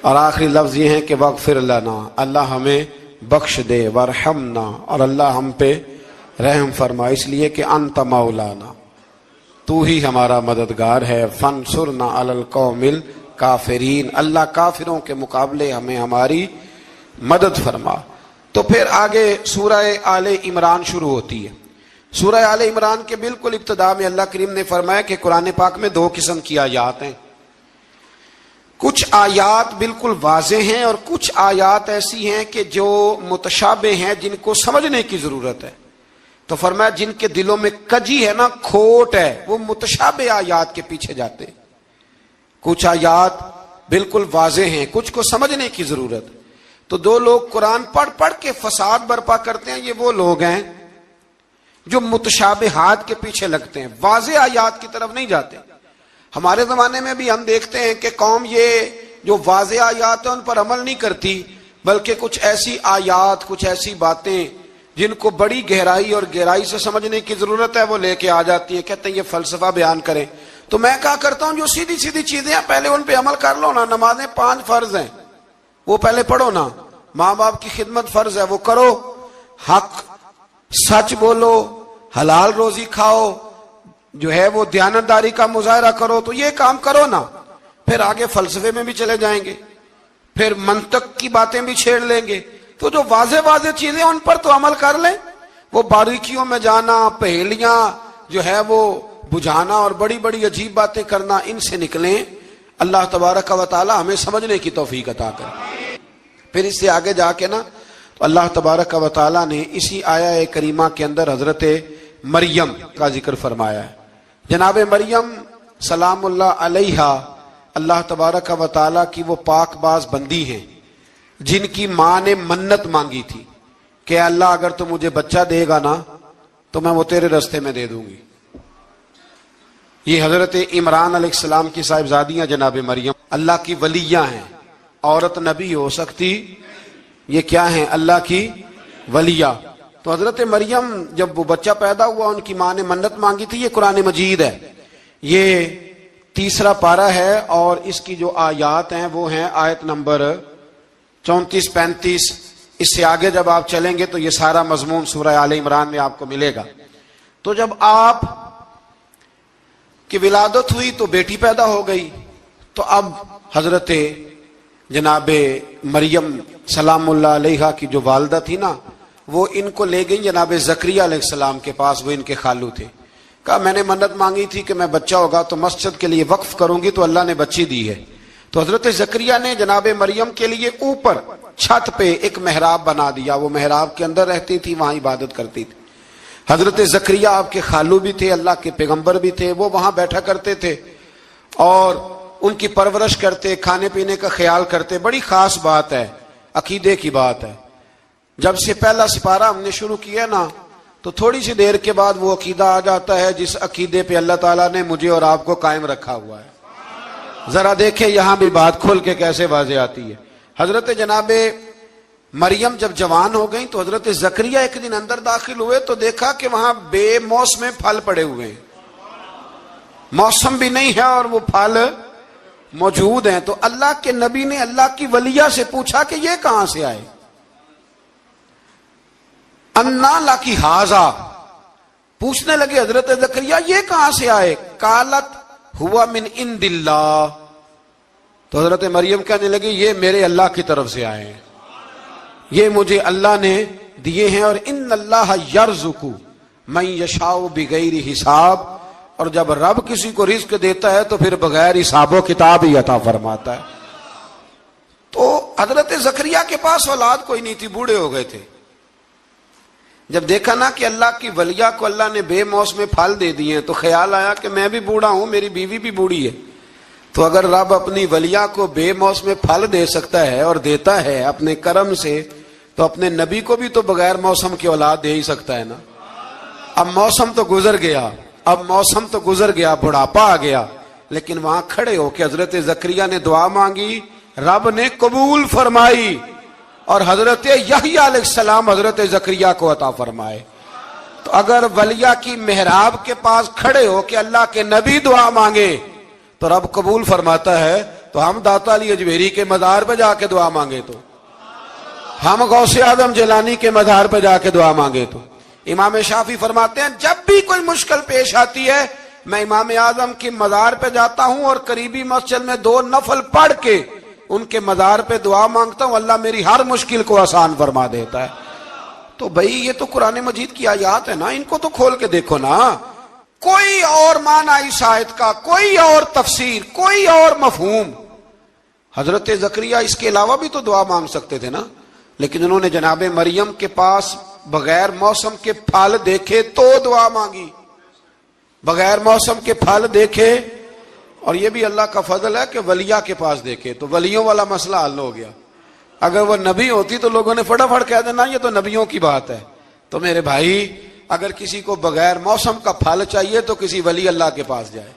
اور آخری لفظ یہ ہیں کہ واغفر لنا، اللہ ہمیں بخش دے، وارحمنا، اور اللہ ہم پہ رحم فرما، اس لیے کہ انت مولانا، تو ہی ہمارا مددگار ہے. فانصرنا علی القوم الکافرین، اللہ کافروں کے مقابلے ہمیں ہماری مدد فرما. تو پھر آگے سورہ آل عمران شروع ہوتی ہے. سورہ آل عمران کے بالکل ابتدا میں اللہ کریم نے فرمایا کہ قرآن پاک میں 2 قسم کی آیات ہیں. کچھ آیات بالکل واضح ہیں اور کچھ آیات ایسی ہیں کہ جو متشابہ ہیں، جن کو سمجھنے کی ضرورت ہے. تو فرمایا جن کے دلوں میں کجی ہے نا، کھوٹ ہے، وہ متشابہ آیات کے پیچھے جاتے ہیں. کچھ آیات بالکل واضح ہیں، کچھ کو سمجھنے کی ضرورت. تو 2 لوگ قرآن پڑھ پڑھ کے فساد برپا کرتے ہیں، یہ وہ لوگ ہیں جو متشابہات کے پیچھے لگتے ہیں، واضح آیات کی طرف نہیں جاتے. ہمارے زمانے میں بھی ہم دیکھتے ہیں کہ قوم یہ جو واضح آیات ہیں ان پر عمل نہیں کرتی، بلکہ کچھ ایسی آیات، کچھ ایسی باتیں جن کو بڑی گہرائی سے سمجھنے کی ضرورت ہے وہ لے کے آ جاتی ہے، کہتے ہیں یہ فلسفہ بیان کریں. تو میں کہا کرتا ہوں جو سیدھی سیدھی چیزیں ہیں پہلے ان پہ عمل کر لو نا. نمازیں 5 فرض ہیں، وہ پہلے پڑھو نا. ماں باپ کی خدمت فرض ہے، وہ کرو. حق سچ بولو، حلال روزی کھاؤ، جو ہے وہ دیانتداری کا مظاہرہ کرو. تو یہ کام کرو نا. پھر آگے فلسفے میں بھی چلے جائیں گے، پھر منطق کی باتیں بھی چھیڑ لیں گے. تو جو واضح چیزیں ان پر تو عمل کر لیں. وہ باریکیوں میں جانا، پہیلیاں جو ہے وہ بجھانا اور بڑی بڑی عجیب باتیں کرنا، ان سے نکلیں. اللہ تبارک و تعالی ہمیں سمجھنے کی توفیق عطا کرے. پھر اس سے آگے جا کے نا تو اللہ تبارک و تعالی نے اسی آیہ کریمہ کے اندر حضرت مریم کا ذکر فرمایا ہے. جناب مریم سلام اللہ علیہا اللہ تبارک و تعالی کی وہ پاک باز بندی ہیں جن کی ماں نے منت مانگی تھی کہ اللہ اگر تو مجھے بچہ دے گا نا تو میں وہ تیرے رستے میں دے دوں گی. یہ حضرت عمران علیہ السلام کی صاحبزادیاں جناب مریم اللہ کی ولیاں ہیں. عورت نبی ہو سکتی، یہ کیا ہیں؟ اللہ کی ولیہ. تو حضرت مریم جب وہ بچہ پیدا ہوا ان کی ماں نے منت مانگی تھی. یہ قرآن مجید ہے، یہ 3 پارہ ہے اور اس کی جو آیات ہیں وہ ہیں آیت نمبر 34-35. اس سے آگے جب آپ چلیں گے تو یہ سارا مضمون سورہ آل عمران میں آپ کو ملے گا. تو جب آپ کی ولادت ہوئی تو بیٹی پیدا ہو گئی. تو اب حضرت جناب مریم سلام اللہ علیہا کی جو والدہ تھی نا وہ ان کو لے گئی جناب زکریا علیہ السلام کے پاس. وہ ان کے خالو تھے. کہا میں نے منت مانگی تھی کہ میں بچہ ہوگا تو مسجد کے لیے وقف کروں گی، تو اللہ نے بچی دی ہے. تو حضرت زکریا نے جناب مریم کے لیے اوپر چھت پہ ایک محراب بنا دیا. وہ محراب کے اندر رہتی تھی، وہاں عبادت کرتی تھی. حضرت زکریا آپ کے خالو بھی تھے، اللہ کے پیغمبر بھی تھے. وہ وہاں بیٹھا کرتے تھے اور ان کی پرورش کرتے، کھانے پینے کا خیال کرتے. بڑی خاص بات ہے، عقیدے کی بات ہے. جب سے پہلا سپارہ ہم نے شروع کیا نا تو تھوڑی سی دیر کے بعد وہ عقیدہ آ جاتا ہے جس عقیدے پہ اللہ تعالیٰ نے مجھے اور آپ کو قائم رکھا ہوا ہے. ذرا دیکھیں یہاں بھی بات کھول کے کیسے واضح آتی ہے. حضرت جناب مریم جب جوان ہو گئیں تو حضرت زکریا ایک دن اندر داخل ہوئے تو دیکھا کہ وہاں بے موسم پھل پڑے ہوئے ہیں. موسم بھی نہیں ہے اور وہ پھل موجود ہیں. تو اللہ کے نبی نے اللہ کی ولیہ سے پوچھا کہ یہ کہاں سے آئے؟ انا لکی ھذا، پوچھنے لگے حضرت زکریا یہ کہاں سے آئے؟ قالت ہوا من عند اللہ. تو حضرت مریم کہنے لگی یہ میرے اللہ کی طرف سے آئے ہیں, یہ مجھے اللہ نے دیے ہیں. اور ان اللہ یرزق من یشاء بغیر حساب, اور جب رب کسی کو رزق دیتا ہے تو پھر بغیر حساب و کتاب ہی عطا فرماتا ہے. تو حضرت زکریا کے پاس اولاد کوئی نہیں تھی, بوڑھے ہو گئے تھے. جب دیکھا نا کہ اللہ کی ولیہ کو اللہ نے بے موسم پھل دے دیے تو خیال آیا کہ میں بھی بوڑھا ہوں, میری بیوی بھی بوڑھی ہے, تو اگر رب اپنی ولیہ کو بے موسم پھل دے سکتا ہے اور دیتا ہے اپنے کرم سے, تو اپنے نبی کو بھی تو بغیر موسم کی اولاد دے ہی سکتا ہے نا. اب موسم تو گزر گیا, بڑھاپا آ گیا, لیکن وہاں کھڑے ہو کے حضرت زکریا نے دعا مانگی, رب نے قبول فرمائی, اور حضرت یحییٰ علیہ السلام حضرت زکریا کو عطا فرمائے. تو اگر ولیہ کی محراب کے پاس کھڑے ہو کے اللہ کے نبی دعا مانگے تو رب قبول فرماتا ہے, تو ہم داتا علی اجمیری کے مزار پہ جا کے دعا مانگے, تو ہم غوث اعظم جیلانی کے مزار پہ جا کے دعا مانگے, تو امام شافعی فرماتے ہیں جب بھی کوئی مشکل پیش آتی ہے میں امام اعظم کی مزار پہ جاتا ہوں اور قریبی مسجد میں 2 نفل پڑھ کے ان کے مزار پہ دعا مانگتا ہوں, اللہ میری ہر مشکل کو آسان فرما دیتا ہے. تو بھائی یہ تو قرآن مجید کی آیات ہے نا, ان کو تو کھول کے دیکھو نا. کوئی اور معنی اس آیت کا, کوئی اور تفسیر, کوئی اور مفہوم. حضرت زکریا اس کے علاوہ بھی تو دعا مانگ سکتے تھے نا, لیکن انہوں نے جناب مریم کے پاس بغیر موسم کے پھل دیکھے تو دعا مانگی, بغیر موسم کے پھل دیکھے. اور یہ بھی اللہ کا فضل ہے کہ ولیہ کے پاس دیکھے, تو ولیوں والا مسئلہ حل ہو گیا. اگر وہ نبی ہوتی تو لوگوں نے فٹافٹ کہہ دینا یہ تو نبیوں کی بات ہے. تو میرے بھائی اگر کسی کو بغیر موسم کا پھل چاہیے تو کسی ولی اللہ کے پاس جائے,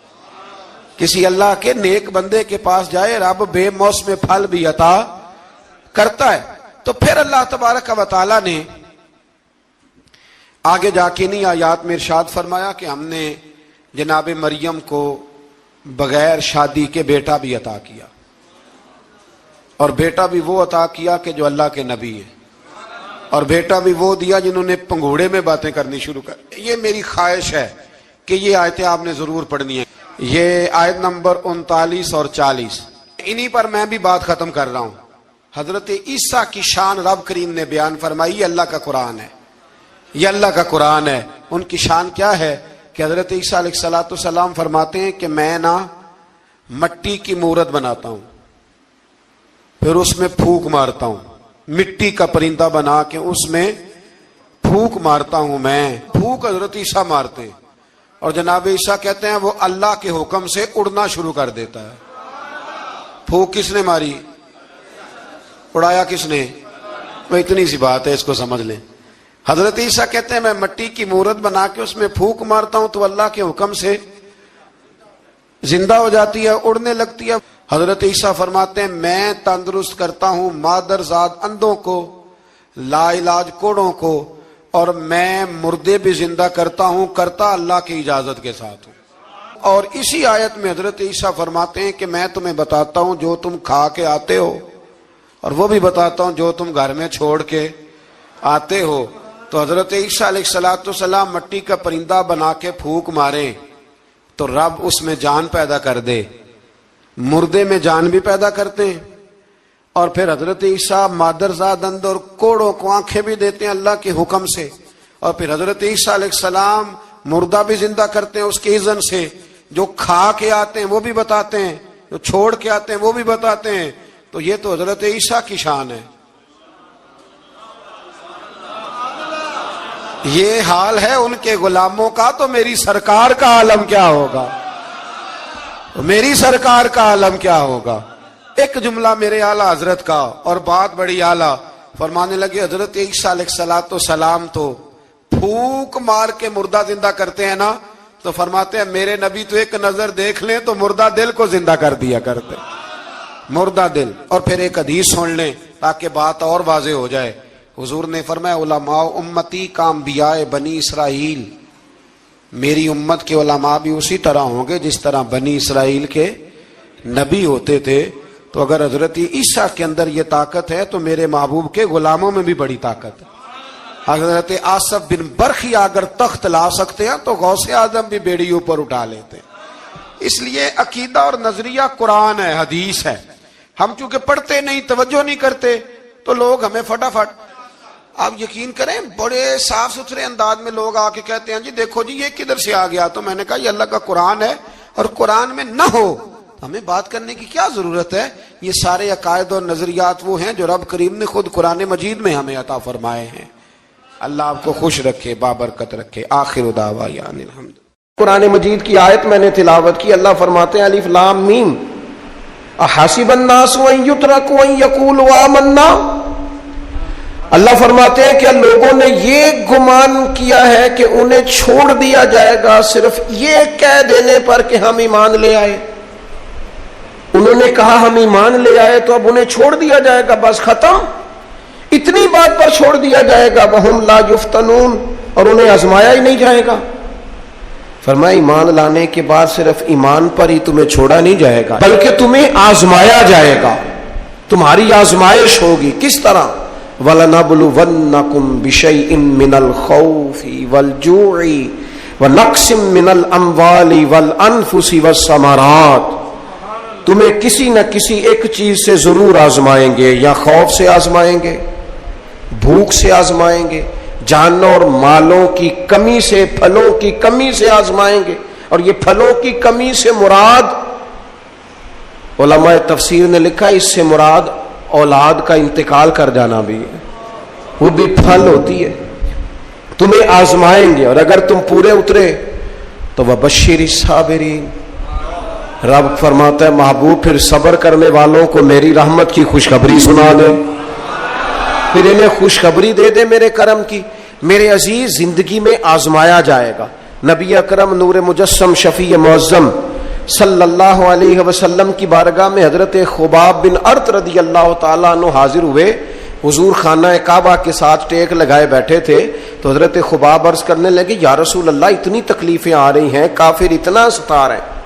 کسی اللہ کے نیک بندے کے پاس جائے, رب بے موسم پھل بھی عطا کرتا ہے. تو پھر اللہ تبارک و تعالی نے آگے جا کے نہیں آیات میں ارشاد فرمایا کہ ہم نے جناب مریم کو بغیر شادی کے بیٹا بھی عطا کیا, اور بیٹا بھی وہ عطا کیا کہ جو اللہ کے نبی ہے, اور بیٹا بھی وہ دیا جنہوں نے پنگوڑے میں باتیں کرنی شروع کر. یہ میری خواہش ہے کہ یہ آیتیں آپ نے ضرور پڑھنی ہیں. یہ آیت نمبر 39 اور 40, انہی پر میں بھی بات ختم کر رہا ہوں. حضرت عیسیٰ کی شان رب کریم نے بیان فرمائی, یہ اللہ کا قرآن ہے, یہ اللہ کا قرآن ہے. ان کی شان کیا ہے کہ حضرت عیسیٰ علیہ السلام فرماتے ہیں کہ میں نا مٹی کی مورت بناتا ہوں, پھر اس میں پھونک مارتا ہوں, مٹی کا پرندہ بنا کے اس میں پھونک مارتا ہوں میں. پھونک حضرت عیسیٰ مارتے ہیں, اور جناب عیسیٰ کہتے ہیں وہ اللہ کے حکم سے اڑنا شروع کر دیتا ہے. پھونک کس نے ماری, اڑایا کس نے؟ وہ اتنی سی بات ہے, اس کو سمجھ لیں. حضرت عیسیٰ کہتے ہیں میں مٹی کی مورت بنا کے اس میں پھونک مارتا ہوں تو اللہ کے حکم سے زندہ ہو جاتی ہے, اڑنے لگتی ہے. حضرت عیسیٰ فرماتے ہیں میں تندرست کرتا ہوں مادرزاد اندھوں کو, لا علاج کوڑوں کو, اور میں مردے بھی زندہ کرتا ہوں, کرتا اللہ کی اجازت کے ساتھ ہوں. اور اسی آیت میں حضرت عیسیٰ فرماتے ہیں کہ میں تمہیں بتاتا ہوں جو تم کھا کے آتے ہو, اور وہ بھی بتاتا ہوں جو تم گھر میں چھوڑ کے آتے ہو. تو حضرت عیسیٰ علیہ السلام مٹی کا پرندہ بنا کے پھونک مارے تو رب اس میں جان پیدا کر دے, مردے میں جان بھی پیدا کرتے ہیں. اور پھر حضرت عیسیٰ مادرزاد اندھ اور کوڑوں کو آنکھیں بھی دیتے ہیں اللہ کے حکم سے. اور پھر حضرت عیسیٰ علیہ السلام مردہ بھی زندہ کرتے ہیں اس کے اذن سے. جو کھا کے آتے ہیں وہ بھی بتاتے ہیں, جو چھوڑ کے آتے ہیں وہ بھی بتاتے ہیں. تو یہ تو حضرت عیسیٰ کی شان ہے. یہ حال ہے ان کے غلاموں کا, تو میری سرکار کا عالم کیا ہوگا, میری سرکار کا عالم کیا ہوگا. ایک جملہ میرے اعلیٰ حضرت کا, اور بات بڑی اعلیٰ, فرمانے لگے حضرت عیسیٰ علیہ السلام تو پھونک مار کے مردہ زندہ کرتے ہیں نا, تو فرماتے ہیں میرے نبی تو ایک نظر دیکھ لیں تو مردہ دل کو زندہ کر دیا کرتے, مردہ دل. اور پھر ایک حدیث سن لیں تاکہ بات اور واضح ہو جائے. حضور نے فرمایا علماء امتی کا انبیاء بنی اسرائیل, میری امت کے علماء بھی اسی طرح ہوں گے جس طرح بنی اسرائیل کے نبی ہوتے تھے. تو اگر حضرت عیسیٰ کے اندر یہ طاقت ہے تو میرے محبوب کے غلاموں میں بھی بڑی طاقت ہے. حضرت آصف بن برخی اگر تخت لا سکتے ہیں تو غوث اعظم بھی بیڑی اوپر اٹھا لیتے. اس لیے عقیدہ اور نظریہ قرآن ہے، حدیث ہے. ہم چونکہ پڑھتے نہیں، توجہ نہیں کرتے، تو لوگ ہمیں فٹافٹ، آپ یقین کریں بڑے صاف ستھرے انداز میں لوگ آ کے کہتے ہیں جی دیکھو جی یہ کدھر سے آ گیا. تو میں نے کہا یہ اللہ کا قرآن ہے، اور قرآن میں نہ ہو ہمیں بات کرنے کی کیا ضرورت ہے. یہ سارے عقائد اور نظریات وہ ہیں جو رب کریم نے خود قرآن مجید میں ہمیں عطا فرمائے ہیں. اللہ آپ کو خوش رکھے، بابرکت رکھے. آخر دعوانا ان الحمد. قرآن مجید کی آیت میں نے تلاوت کی. اللہ فرماتے ہیں الف لام میم احسب الناس ان یترکوا ان یقولوا آمنا. اللہ فرماتے ہیں کہ لوگوں نے یہ گمان کیا ہے کہ انہیں چھوڑ دیا جائے گا صرف یہ کہہ دینے پر کہ ہم ایمان لے آئے. انہوں نے کہا ہم ایمان لے آئے تو اب انہیں چھوڑ دیا جائے گا، بس ختم، اتنی بات پر چھوڑ دیا جائے گا. وہم لا یفتنون، اور انہیں آزمایا ہی نہیں جائے گا. فرمایا ایمان لانے کے بعد صرف ایمان پر ہی تمہیں چھوڑا نہیں جائے گا بلکہ تمہیں آزمایا جائے گا، تمہاری آزمائش ہوگی. کس طرح؟ وَلَنَبْلُوَنَّكُمْ بِشَيْءٍ مِّنَ الْخَوْفِ وَالْجُوعِ وَنَقْصٍ مِّنَ الْأَمْوَالِ وَالْأَنفُسِ وَالثَّمَرَاتِ. تمہیں کسی نہ کسی ایک چیز سے ضرور آزمائیں گے، یا خوف سے آزمائیں گے، بھوک سے آزمائیں گے، جانوں اور مالوں کی کمی سے، پھلوں کی کمی سے آزمائیں گے. اور یہ پھلوں کی کمی سے مراد، علماء تفسیر نے لکھا اس سے مراد اولاد کا انتقال کر جانا بھی ہے، وہ بھی پھل ہوتی ہے. تمہیں آزمائیں گے، اور اگر تم پورے اترے تو وَبَشِّرِ الصَّابِرِينَ. رب فرماتا ہے محبوب پھر صبر کرنے والوں کو میری رحمت کی خوشخبری سنا دے، پھر انہیں خوشخبری دے دے میرے کرم کی. میرے عزیز زندگی میں آزمایا جائے گا. نبی اکرم نور مجسم شفیع معظم صلی اللہ علیہ وسلم کی بارگاہ میں حضرت خباب بن ارت رضی اللہ تعالیٰ عنہ حاضر ہوئے. حضور خانہ کعبہ کے ساتھ ٹیک لگائے بیٹھے تھے تو حضرت خباب عرض کرنے لگے یا رسول اللہ اتنی تکلیفیں آ رہی ہیں، کافر اتنا ستا رہے ہیں،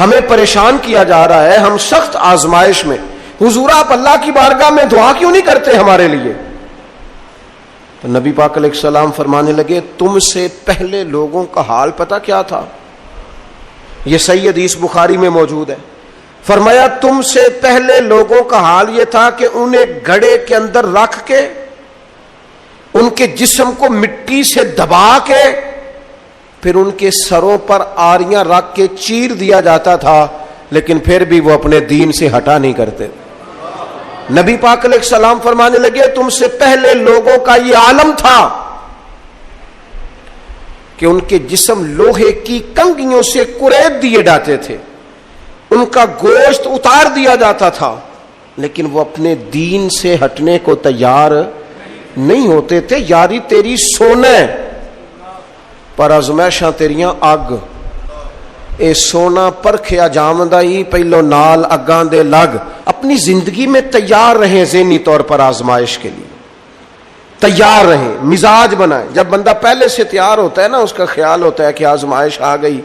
ہمیں پریشان کیا جا رہا ہے، ہم سخت آزمائش میں. حضور آپ اللہ کی بارگاہ میں دعا کیوں نہیں کرتے ہمارے لیے؟ تو نبی پاک علیہ السلام فرمانے لگے تم سے پہلے لوگوں کا حال پتہ کیا تھا؟ یہ صحیح حدیث بخاری میں موجود ہے. فرمایا تم سے پہلے لوگوں کا حال یہ تھا کہ انہیں گڑھے کے اندر رکھ کے ان کے جسم کو مٹی سے دبا کے پھر ان کے سروں پر آریاں رکھ کے چیر دیا جاتا تھا، لیکن پھر بھی وہ اپنے دین سے ہٹا نہیں کرتے. نبی پاک علیہ السلام فرمانے لگے تم سے پہلے لوگوں کا یہ عالم تھا کہ ان کے جسم لوہے کی کنگھیوں سے کریت دیے جاتے تھے، ان کا گوشت اتار دیا جاتا تھا، لیکن وہ اپنے دین سے ہٹنے کو تیار نہیں ہوتے تھے. یاری تیری سونا پر ازمائشاں تیریاں اگ، اے سونا پرکھیا جامدہ ہی پہلو نال اگاں دے لگ. اپنی زندگی میں تیار رہیں، ذہنی طور پر آزمائش کے لیے تیار رہیں، مزاج بنائیں. جب بندہ پہلے سے تیار ہوتا ہے نا، اس کا خیال ہوتا ہے کہ آزمائش آ گئی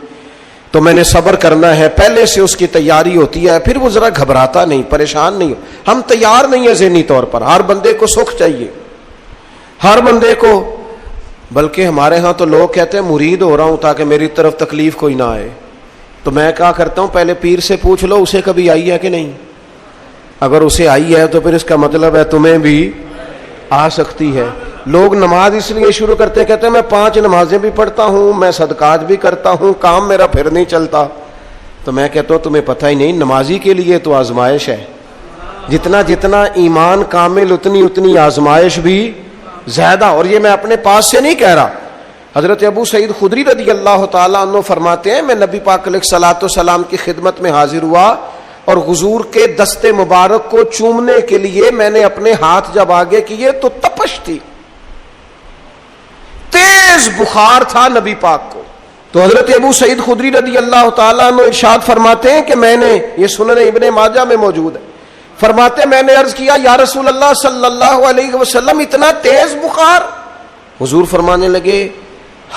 تو میں نے صبر کرنا ہے، پہلے سے اس کی تیاری ہوتی ہے، پھر وہ ذرا گھبراتا نہیں، پریشان نہیں. ہم تیار نہیں ہیں ذہنی طور پر. ہر بندے کو سکھ چاہیے، ہر بندے کو. بلکہ ہمارے ہاں تو لوگ کہتے ہیں مرید ہو رہا ہوں تاکہ میری طرف تکلیف کوئی نہ آئے. تو میں کیا کرتا ہوں، پہلے پیر سے پوچھ لو اسے کبھی آئی ہے کہ نہیں. اگر اسے آئی ہے تو پھر اس کا مطلب ہے تمہیں بھی آ سکتی ہے. لوگ نماز اس لیے شروع کرتے ہیں، کہتے ہیں میں 5 نمازیں بھی پڑھتا ہوں، میں صدقات بھی کرتا ہوں، کام میرا پھر نہیں چلتا. تو میں کہتا ہوں تمہیں پتہ ہی نہیں، نمازی کے لیے تو آزمائش ہے. جتنا جتنا ایمان کامل اتنی اتنی آزمائش بھی زیادہ. اور یہ میں اپنے پاس سے نہیں کہہ رہا. حضرت ابو سعید خدری رضی اللہ تعالیٰ عنہ فرماتے ہیں میں نبی پاک علیہ الصلوۃ والسلام کی خدمت میں حاضر ہوا اور حضور کے دست مبارک کو چومنے کے لیے میں نے اپنے ہاتھ جب آگے کیے تو تپش تھی، تیز بخار تھا نبی پاک کو. تو حضرت ابو سعید خدری رضی اللہ تعالیٰ عنہ ارشاد فرماتے ہیں کہ میں نے، یہ سنن ابن ماجہ میں موجود ہے، فرماتے میں نے عرض کیا یا رسول اللہ صلی اللہ علیہ وسلم اتنا تیز بخار؟ حضور فرمانے لگے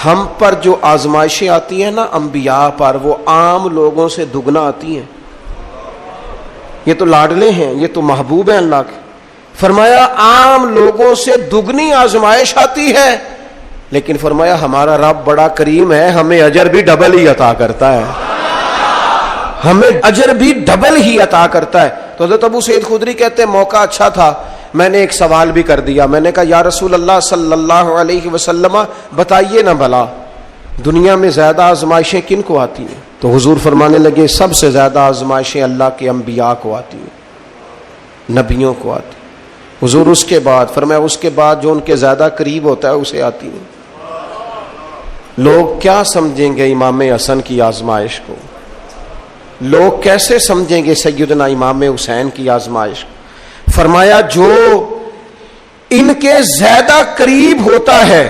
ہم پر جو آزمائشیں آتی ہیں نا انبیاء پر، وہ عام لوگوں سے دگنا آتی ہیں. یہ تو لاڈلے ہیں، یہ تو محبوب ہیں اللہ کے. فرمایا عام لوگوں سے دگنی آزمائش آتی ہے، لیکن فرمایا ہمارا رب بڑا کریم ہے، ہمیں اجر بھی ڈبل ہی عطا کرتا ہے. ہمیں اجر بھی ڈبل ہی عطا کرتا ہے. تو حضرت ابو سعید خدری کہتے ہیں موقع اچھا تھا, میں نے ایک سوال بھی کر دیا. میں نے کہا یا رسول اللہ صلی اللہ علیہ وسلم بتائیے نا بھلا دنیا میں زیادہ آزمائشیں کن کو آتی ہیں؟ تو حضور فرمانے لگے سب سے زیادہ آزمائشیں اللہ کے انبیاء کو آتی ہیں, نبیوں کو آتی. حضور اس کے بعد فرمایا اس کے بعد جو ان کے زیادہ قریب ہوتا ہے اسے آتی ہیں. لوگ کیا سمجھیں گے امام حسن کی آزمائش کو؟ لوگ کیسے سمجھیں گے سیدنا امام حسین کی آزمائش کو؟ فرمایا جو ان کے زیادہ قریب ہوتا ہے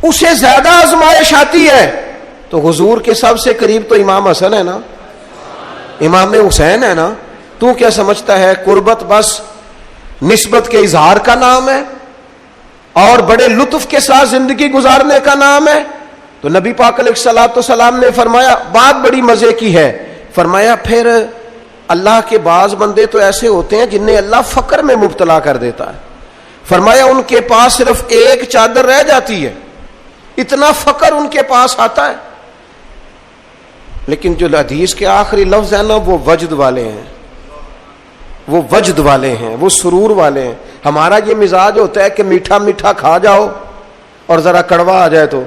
اسے زیادہ آزمائش آتی ہے. تو حضور کے سب سے قریب تو امام حسن ہے نا, امام حسین ہے نا. تو کیا سمجھتا ہے قربت بس نسبت کے اظہار کا نام ہے اور بڑے لطف کے ساتھ زندگی گزارنے کا نام ہے؟ تو نبی پاک علیہ الصلوۃ والسلام نے فرمایا بات بڑی مزے کی ہے. فرمایا پھر اللہ کے بعض بندے تو ایسے ہوتے ہیں جنہیں اللہ فقر میں مبتلا کر دیتا ہے. فرمایا ان کے پاس صرف ایک چادر رہ جاتی ہے, اتنا فقر ان کے پاس آتا ہے. لیکن جو حدیث کے آخری لفظ ہے نا وہ وجد والے ہیں, وہ وجد والے ہیں, وہ سرور والے ہیں. ہمارا یہ مزاج ہوتا ہے کہ میٹھا میٹھا کھا جاؤ اور ذرا کڑوا آ جائے تو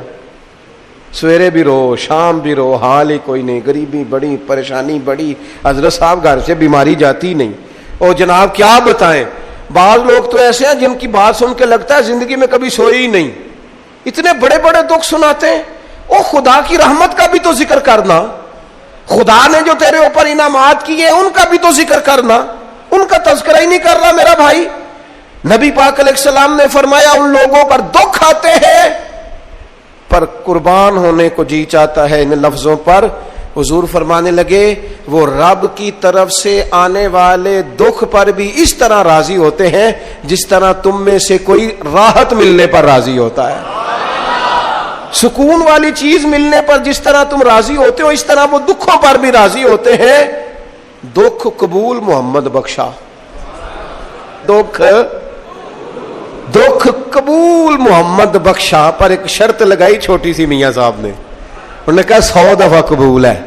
سویرے بھی رو شام بھی رو, حال ہی کوئی نہیں, غریبی بڑی, پریشانی بڑی, حضرت صاحب گھر سے بیماری جاتی نہیں. اور جناب کیا بتائیں, بعض لوگ تو ایسے ہیں جن کی بات سن کے لگتا ہے زندگی میں کبھی سوئی ہی نہیں, اتنے بڑے بڑے دکھ سناتے ہیں. او خدا کی رحمت کا بھی تو ذکر کرنا, خدا نے جو تیرے اوپر انعامات کیے ان کا بھی تو ذکر کرنا, ان کا تذکرہ ہی نہیں کر رہا میرا بھائی. نبی پاک علیہ السلام نے فرمایا ان لوگوں پر دکھ آتے ہیں پر قربان ہونے کو جی چاہتا ہے ان لفظوں پر. حضور فرمانے لگے وہ رب کی طرف سے آنے والے دکھ پر بھی اس طرح راضی ہوتے ہیں جس طرح تم میں سے کوئی راحت ملنے پر راضی ہوتا ہے. سکون والی چیز ملنے پر جس طرح تم راضی ہوتے ہو اس طرح وہ دکھوں پر بھی راضی ہوتے ہیں. دکھ قبول محمد بخشا, دکھ قبول محمد بخشا, پر ایک شرط لگائی چھوٹی سی میاں صاحب نے, انہوں نے کہا 100 دفعہ قبول ہے,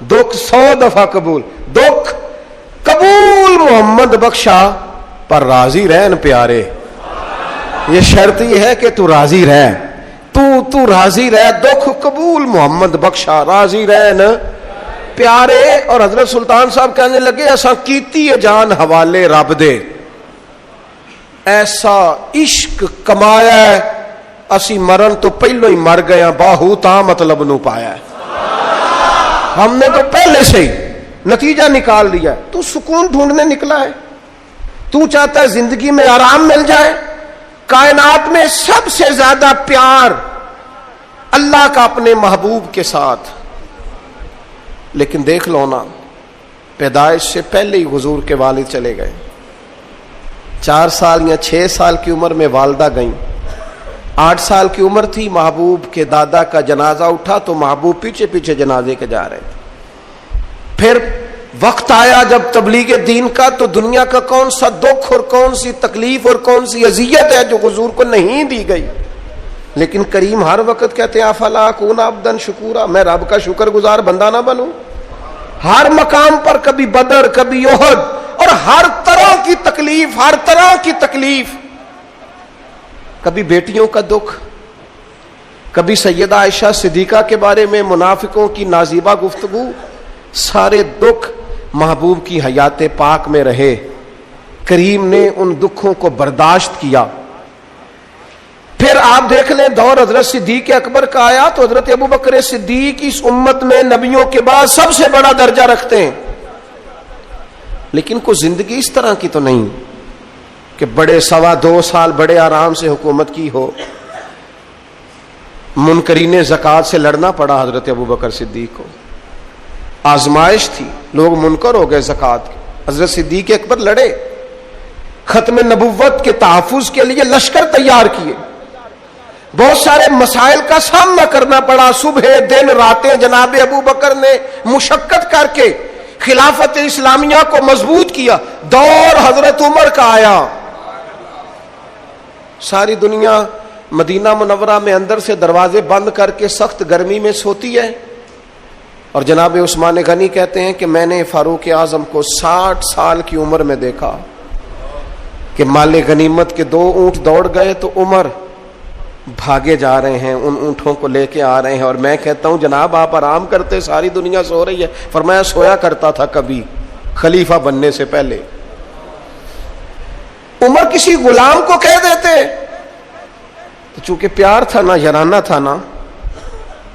دکھ 100 دفعہ قبول. دکھ قبول محمد بخشا پر راضی رہن پیارے. یہ شرط یہ ہے کہ تو راضی رہ, تو راضی رہ. دکھ قبول محمد بخشا, راضی رہن پیارے. اور حضرت سلطان صاحب کہنے لگے ایسا کیتی ہے جان حوالے رب دے, ایسا عشق کمایا ہے اسی مرن تو پہلو ہی مر گیا, باہو تا مطلب نو پایا ہے. ہم نے تو پہلے سے ہی نتیجہ نکال دیا. تو سکون ڈھونڈنے نکلا ہے, تو چاہتا ہے زندگی میں آرام مل جائے. کائنات میں سب سے زیادہ پیار اللہ کا اپنے محبوب کے ساتھ. لیکن دیکھ لو نا, پیدائش سے پہلے ہی حضور کے والد چلے گئے. 4 سال یا 6 سال کی عمر میں والدہ گئیں. 8 سال کی عمر تھی, محبوب کے دادا کا جنازہ اٹھا تو محبوب پیچھے پیچھے جنازے کے جا رہے تھے. پھر وقت آیا جب تبلیغ دین کا, تو دنیا کا کون سا دکھ اور کون سی تکلیف اور کون سی اذیت ہے جو حضور کو نہیں دی گئی. لیکن کریم ہر وقت کہتے ہیں افلا اکون عبدا شکورا, میں رب کا شکر گزار بندہ نہ بنوں. ہر مقام پر کبھی بدر کبھی احد, اور ہر طرح کی تکلیف, ہر طرح کی تکلیف. کبھی بیٹیوں کا دکھ, کبھی سیدہ عائشہ صدیقہ کے بارے میں منافقوں کی نازیبہ گفتگو. سارے دکھ محبوب کی حیات پاک میں رہے. کریم نے ان دکھوں کو برداشت کیا. پھر آپ دیکھ لیں دور حضرت صدیق اکبر کا آیا تو حضرت ابوبکر صدیق اس امت میں نبیوں کے بعد سب سے بڑا درجہ رکھتے ہیں. لیکن کوئی زندگی اس طرح کی تو نہیں کہ بڑے 2.25 سال بڑے آرام سے حکومت کی ہو. منکرین زکوٰۃ سے لڑنا پڑا حضرت ابوبکر صدیق کو, آزمائش تھی, لوگ منکر ہو گئے زکوٰۃ کے. حضرت صدیق اکبر لڑے, ختم نبوت کے تحفظ کے لیے لشکر تیار کیے, بہت سارے مسائل کا سامنا کرنا پڑا. صبح دن راتیں جناب ابوبکر نے مشقت کر کے خلافت اسلامیہ کو مضبوط کیا. دور حضرت عمر کا آیا, ساری دنیا مدینہ منورہ میں اندر سے دروازے بند کر کے سخت گرمی میں سوتی ہے. اور جناب عثمان غنی کہتے ہیں کہ میں نے فاروق اعظم کو 60 سال کی عمر میں دیکھا کہ مال غنیمت کے 2 اونٹ دوڑ گئے تو عمر بھاگے جا رہے ہیں، ان اونٹوں کو لے کے آ رہے ہیں، اور میں کہتا ہوں جناب آپ آرام کرتے، ساری دنیا سو رہی ہے۔ فرمایا سویا کرتا تھا کبھی خلیفہ بننے سے پہلے۔ عمر کسی غلام کو کہہ دیتے، تو چونکہ پیار تھا نا، یارانہ تھا نا،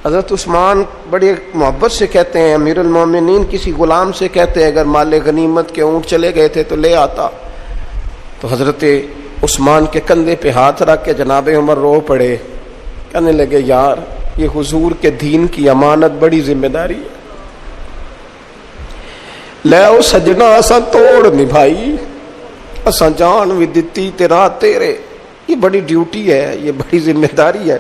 حضرت عثمان بڑی محبت سے کہتے ہیں، امیر المومنین کسی غلام سے کہتے ہیں اگر مال غنیمت کے اونٹ چلے گئے تھے تو لے آتا۔ تو حضرت عثمان کے کندھے پہ ہاتھ رکھ کے جناب عمر رو پڑے، کہنے لگے یار یہ حضور کے دین کی امانت بڑی ذمہ داری ہے، لے او سجنا اساں توڑ نبھائی، اساں جان بھی دتی تیرا تیرے، یہ بڑی ڈیوٹی ہے، یہ بڑی ذمہ داری ہے۔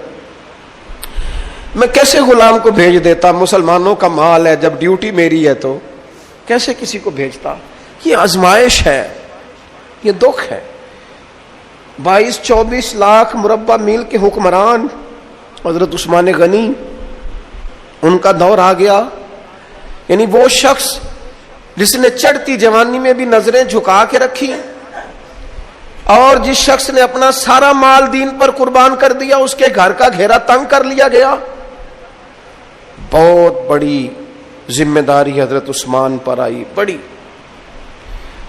میں کیسے غلام کو بھیج دیتا، مسلمانوں کا مال ہے، جب ڈیوٹی میری ہے تو کیسے کسی کو بھیجتا؟ یہ آزمائش ہے، یہ دکھ ہے۔ 22-24 لاکھ مربع میل کے حکمران حضرت عثمان غنی، ان کا دور آ گیا، یعنی وہ شخص جس نے چڑھتی جوانی میں بھی نظریں جھکا کے رکھی، اور جس شخص نے اپنا سارا مال دین پر قربان کر دیا، اس کے گھر کا گھیرا تنگ کر لیا گیا۔ بہت بڑی ذمہ داری حضرت عثمان پر آئی، بڑی۔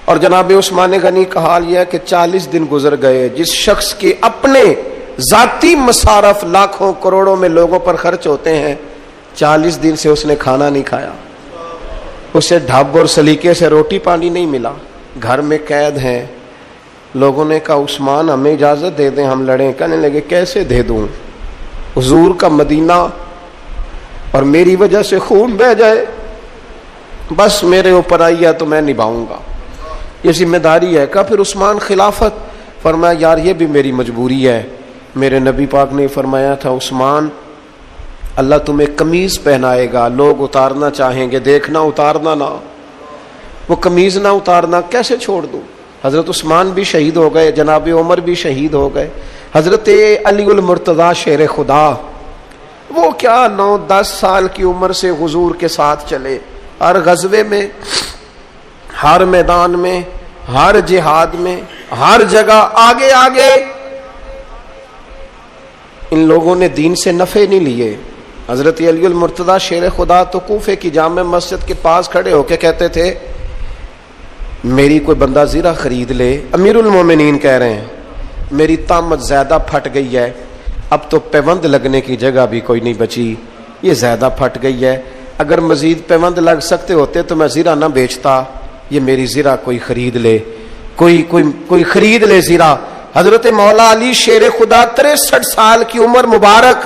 اور جناب عثمان غنی کا حال یہ ہے کہ 40 دن گزر گئے، جس شخص کے اپنے ذاتی مصارف لاکھوں کروڑوں میں لوگوں پر خرچ ہوتے ہیں، 40 دن سے اس نے کھانا نہیں کھایا، اسے ڈھب اور سلیقے سے روٹی پانی نہیں ملا، گھر میں قید ہیں۔ لوگوں نے کہا عثمان ہمیں اجازت دے دیں ہم لڑیں، کہنے لگے کیسے دے دوں، حضور کا مدینہ اور میری وجہ سے خون بہہ جائے، بس میرے اوپر آئی ہے تو میں نبھاؤں گا، یہ ذمہ داری ہے۔ کہا پھر عثمان خلافت؟ فرمایا یار یہ بھی میری مجبوری ہے۔ میرے نبی پاک نے فرمایا تھا عثمان اللہ تمہیں قمیض پہنائے گا، لوگ اتارنا چاہیں گے، دیکھنا اتارنا نہ، وہ قمیض نہ اتارنا، کیسے چھوڑ دوں؟ حضرت عثمان بھی شہید ہو گئے، جناب عمر بھی شہید ہو گئے، حضرت علی المرتضیٰ شیر خدا وہ کیا 9-10 سال کی عمر سے حضور کے ساتھ چلے، ہر غزوے میں، ہر میدان میں، ہر جہاد میں، ہر جگہ آگے آگے۔ ان لوگوں نے دین سے نفع نہیں لیے۔ حضرت علی المرتضیٰ شیر خدا تو کوفے کی جامع مسجد کے پاس کھڑے ہو کے کہتے تھے میری کوئی بندہ زیرہ خرید لے، امیر المومنین کہہ رہے ہیں میری طامت زیادہ پھٹ گئی ہے، اب تو پیوند لگنے کی جگہ بھی کوئی نہیں بچی، یہ زیادہ پھٹ گئی ہے، اگر مزید پیوند لگ سکتے ہوتے تو میں زیرہ نہ بیچتا، یہ میری زیرہ کوئی خرید لے، کوئی خرید لے زیرہ۔ حضرت مولا علی شیر خدا 63 سال کی عمر مبارک،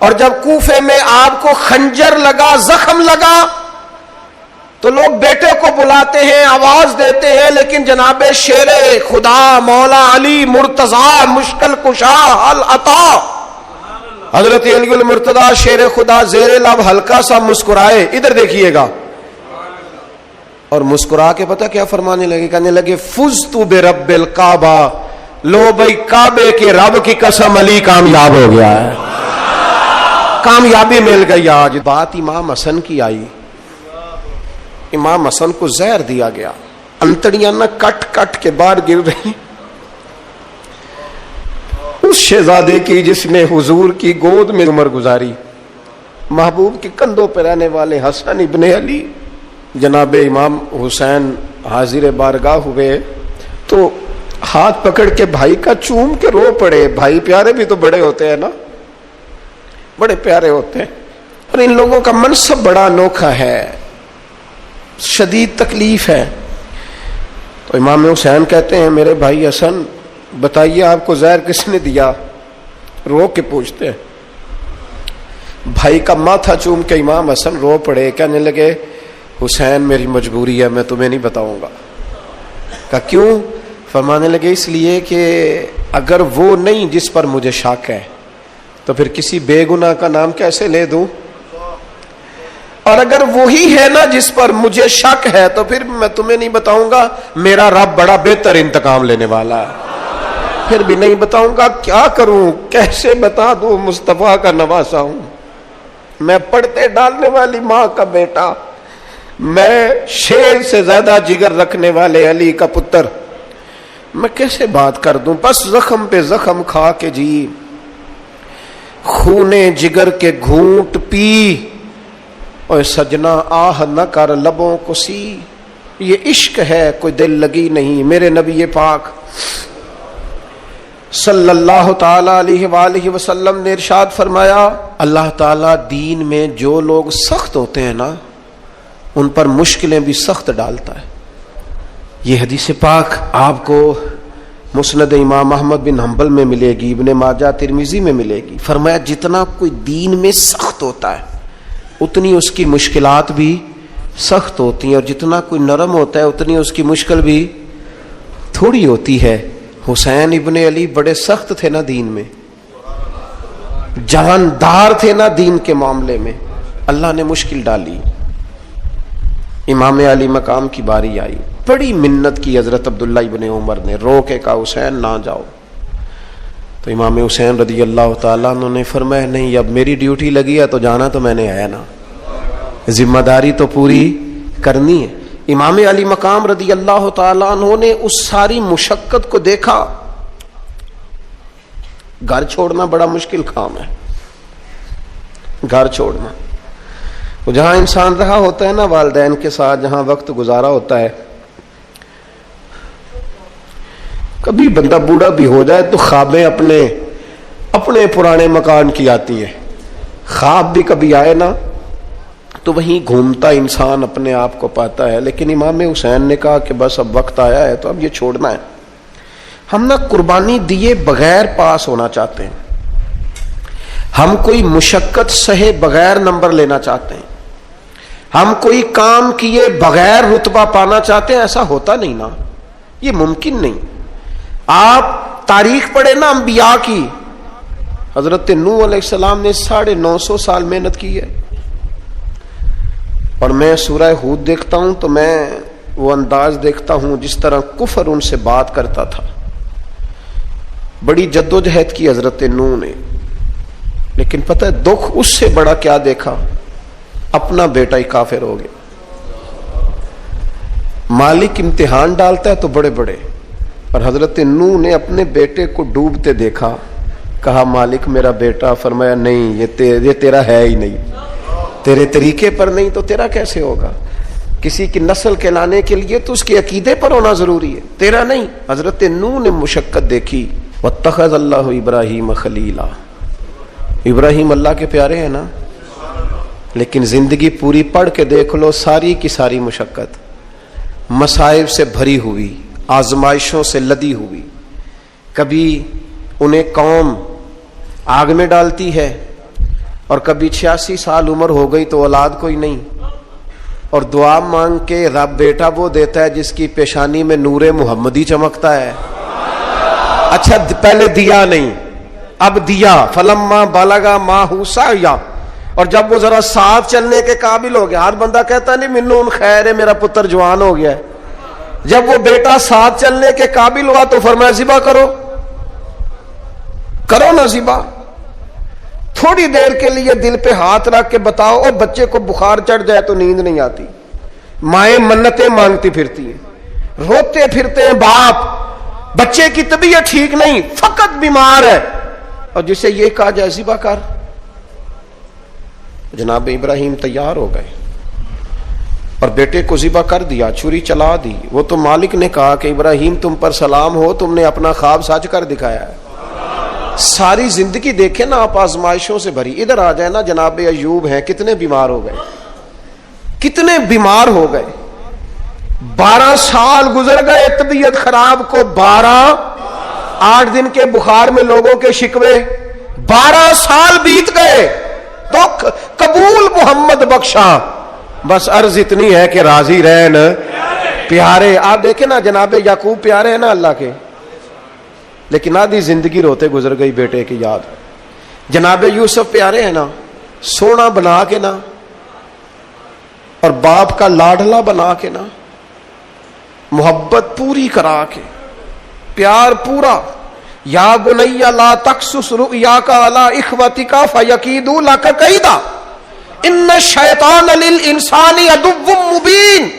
اور جب کوفے میں آپ کو خنجر لگا، زخم لگا، تو لوگ بیٹے کو بلاتے ہیں، آواز دیتے ہیں، لیکن جناب شیر خدا مولا علی مرتضیٰ مشکل کشا حل عطا حضرت علی المرتضیٰ شیر خدا زیر لب ہلکا سا مسکرائے، ادھر دیکھیے گا، اور مسکرا کے پتہ کیا فرمانے لگے؟ کہنے لگے فزت برب الکعبہ، لو بھائی کعبے کے رب کی قسم علی کامیاب ہو گیا ہے، کامیابی مل گئی۔ آج بات امام حسن کی آئی، امام حسن کو زہر دیا گیا، انتڑیاں نہ کٹ کٹ کے باہر گر رہی، اس شہزادے کی جس نے حضور کی گود میں عمر گزاری، محبوب کے کندھوں پہ رہنے والے حسن ابن علی، جناب امام حسین حاضر بارگاہ ہوئے تو ہاتھ پکڑ کے بھائی کا چوم کے رو پڑے۔ بھائی پیارے بھی تو بڑے ہوتے ہیں نا، بڑے پیارے ہوتے ہیں، اور ان لوگوں کا منصب بڑا انوکھا ہے، شدید تکلیف ہے۔ تو امام حسین کہتے ہیں میرے بھائی حسن بتائیے آپ کو زہر کس نے دیا؟ رو کے پوچھتے ہیں۔ بھائی کا ماتھا چوم کے امام حسن رو پڑے، کہنے لگے حسین میری مجبوری ہے، میں تمہیں نہیں بتاؤں گا۔ کہا کیوں؟ فرمانے لگے اس لیے کہ اگر وہ نہیں جس پر مجھے شک ہے تو پھر کسی بے گناہ کا نام کیسے لے دوں، اور اگر وہی ہے نا جس پر مجھے شک ہے تو پھر میں تمہیں نہیں بتاؤں گا، میرا رب بڑا بہتر انتقام لینے والا ہے، پھر بھی نہیں بتاؤں گا۔ کیا کروں، کیسے بتا دوں، مصطفیٰ کا نواسا ہوں۔ میں پڑھتے ڈالنے والی ماں کا بیٹا، میں شیر سے زیادہ جگر رکھنے والے علی کا پتر، میں کیسے بات کر دوں؟ بس زخم پہ زخم کھا کے جی، خونے جگر کے گھونٹ پی، اور سجنا آہ نہ کر لبوں کو سی، یہ عشق ہے کوئی دل لگی نہیں۔ میرے نبی پاک صلی اللہ تعالی علیہ وآلہ وسلم نے ارشاد فرمایا، اللہ تعالیٰ دین میں جو لوگ سخت ہوتے ہیں نا ان پر مشکلیں بھی سخت ڈالتا ہے۔ یہ حدیث پاک آپ کو مسند امام احمد بن حنبل میں ملے گی، ابن ماجہ ترمذی میں ملے گی۔ فرمایا جتنا کوئی دین میں سخت ہوتا ہے اتنی اس کی مشکلات بھی سخت ہوتی ہیں، اور جتنا کوئی نرم ہوتا ہے اتنی اس کی مشکل بھی تھوڑی ہوتی ہے۔ حسین ابن علی بڑے سخت تھے نا دین میں، جاندار تھے نا دین کے معاملے میں، اللہ نے مشکل ڈالی۔ امام علی مقام کی باری آئی، بڑی منت کی حضرت عبداللہ ابن عمر نے، رو کے کہا حسین نہ جاؤ۔ تو امام حسین رضی اللہ تعالیٰ عنہ نے فرمایا نہیں، اب میری ڈیوٹی لگی ہے تو جانا تو میں نے ہے نا، ذمہ داری تو پوری کرنی ہے۔ امام علی مقام رضی اللہ تعالیٰ عنہ نے اس ساری مشقت کو دیکھا۔ گھر چھوڑنا بڑا مشکل کام ہے، گھر چھوڑنا، جہاں انسان رہا ہوتا ہے نا والدین کے ساتھ، جہاں وقت گزارا ہوتا ہے، کبھی بندہ بوڑھا بھی ہو جائے تو خوابیں اپنے پرانے مکان کی آتی ہے، خواب بھی کبھی آئے نا تو وہیں گھومتا انسان اپنے آپ کو پاتا ہے۔ لیکن امام حسین نے کہا کہ بس اب وقت آیا ہے تو اب یہ چھوڑنا ہے۔ ہم نہ قربانی دیے بغیر پاس ہونا چاہتے ہیں، ہم کوئی مشقت سہے بغیر نمبر لینا چاہتے ہیں، ہم کوئی کام کیے بغیر رتبہ پانا چاہتے ہیں۔ ایسا ہوتا نہیں نا، یہ ممکن نہیں۔ آپ تاریخ پڑھے نا انبیاء کی، حضرت نوح علیہ السلام نے 950 سال محنت کی ہے، اور میں سورہ ہود دیکھتا ہوں تو میں وہ انداز دیکھتا ہوں جس طرح کفر ان سے بات کرتا تھا۔ بڑی جدوجہد کی حضرت نوح نے، لیکن پتہ ہے دکھ اس سے بڑا کیا دیکھا؟ اپنا بیٹا ہی کافر ہو گیا۔ مالک امتحان ڈالتا ہے تو بڑے بڑے، اور حضرت نوح نے اپنے بیٹے کو ڈوبتے دیکھا، کہا مالک میرا بیٹا، فرمایا نہیں یہ تیرا ہے ہی نہیں، تیرے طریقے پر نہیں تو تیرا کیسے ہوگا؟ کسی کی نسل کہلانے کے لیے تو اس کے عقیدے پر ہونا ضروری ہے، تیرا نہیں۔ حضرت نوح نے مشقت دیکھی۔ واتخذ اللہ ابراہیم خلیلا، ابراہیم اللہ کے پیارے ہیں نا، لیکن زندگی پوری پڑھ کے دیکھ لو، ساری کی ساری مشقت مصائب سے بھری ہوئی، آزمائشوں سے لدی ہوئی۔ کبھی انہیں قوم آگ میں ڈالتی ہے، اور کبھی 86 سال عمر ہو گئی تو اولاد کوئی نہیں، اور دعا مانگ کے رب بیٹا وہ دیتا ہے جس کی پیشانی میں نور محمدی چمکتا ہے۔ اچھا پہلے دیا نہیں، اب دیا، فلما بلغ معہ سعیا، اور جب وہ ذرا ساتھ چلنے کے قابل ہو گیا، ہر بندہ کہتا نہیں منون خیر ہے میرا پتر جوان ہو گیا ہے، جب وہ بیٹا ساتھ چلنے کے قابل ہوا تو فرمایا ذبح کرو نا ذبح۔ تھوڑی دیر کے لیے دل پہ ہاتھ رکھ کے بتاؤ، اور بچے کو بخار چڑھ جائے تو نیند نہیں آتی، مائیں منتیں مانگتی پھرتی ہیں، روتے پھرتے ہیں باپ، بچے کی طبیعت ٹھیک نہیں، فقط بیمار ہے، اور جسے یہ کہا جائے ذبح کر۔ جناب ابراہیم تیار ہو گئے اور بیٹے کو ذبح کر دیا، چھری چلا دی۔ وہ تو مالک نے کہا کہ ابراہیم تم پر سلام ہو، تم نے اپنا خواب سچ کر دکھایا ہے۔ ساری زندگی دیکھیں نا آپ آزمائشوں سے بھری۔ ادھر آ جائے نا جناب ایوب ہیں، کتنے بیمار ہو گئے، کتنے بیمار ہو گئے، 12 سال گزر گئے طبیعت خراب کو، 8 دن کے بخار میں لوگوں کے شکوے، 12 سال بیت گئے، دکھ قبول محمد بخشا، بس عرض اتنی ہے کہ راضی رہن پیارے۔ آپ دیکھیں نا جناب یعقوب پیارے ہیں نا اللہ کے، لیکن آدھی زندگی روتے گزر گئی بیٹے کی یاد۔ جناب یوسف پیارے ہیں نا، سونا بنا کے نا، اور باپ کا لاڈلا بنا کے نا، محبت پوری کرا کے، پیار پورا۔ یا بنی لا تقصص رؤیاک علی اخوتک فیکیدوا لک کیدا، ان الشیطان للانسان عدو مبین،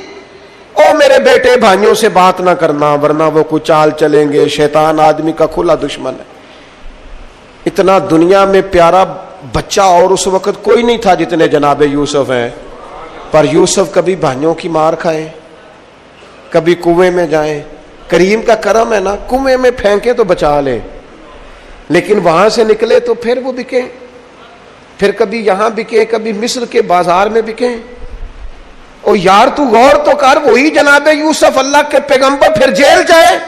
او میرے بیٹے بھائیوں سے بات نہ کرنا ورنہ وہ کچھ چال چلیں گے، شیطان آدمی کا کھلا دشمن ہے۔ اتنا دنیا میں پیارا بچہ اور اس وقت کوئی نہیں تھا جتنے جناب یوسف ہیں، پر یوسف کبھی بھائیوں کی مار کھائیں، کبھی کنویں میں جائیں، کریم کا کرم ہے نا، کنویں میں پھینکے تو بچا لے، لیکن وہاں سے نکلے تو پھر وہ بکے، پھر کبھی یہاں بکے، کبھی مصر کے بازار میں بکے۔ او یار تو غور تو کر، وہی جناب یوسف اللہ کے پیغمبر پھر جیل جائے،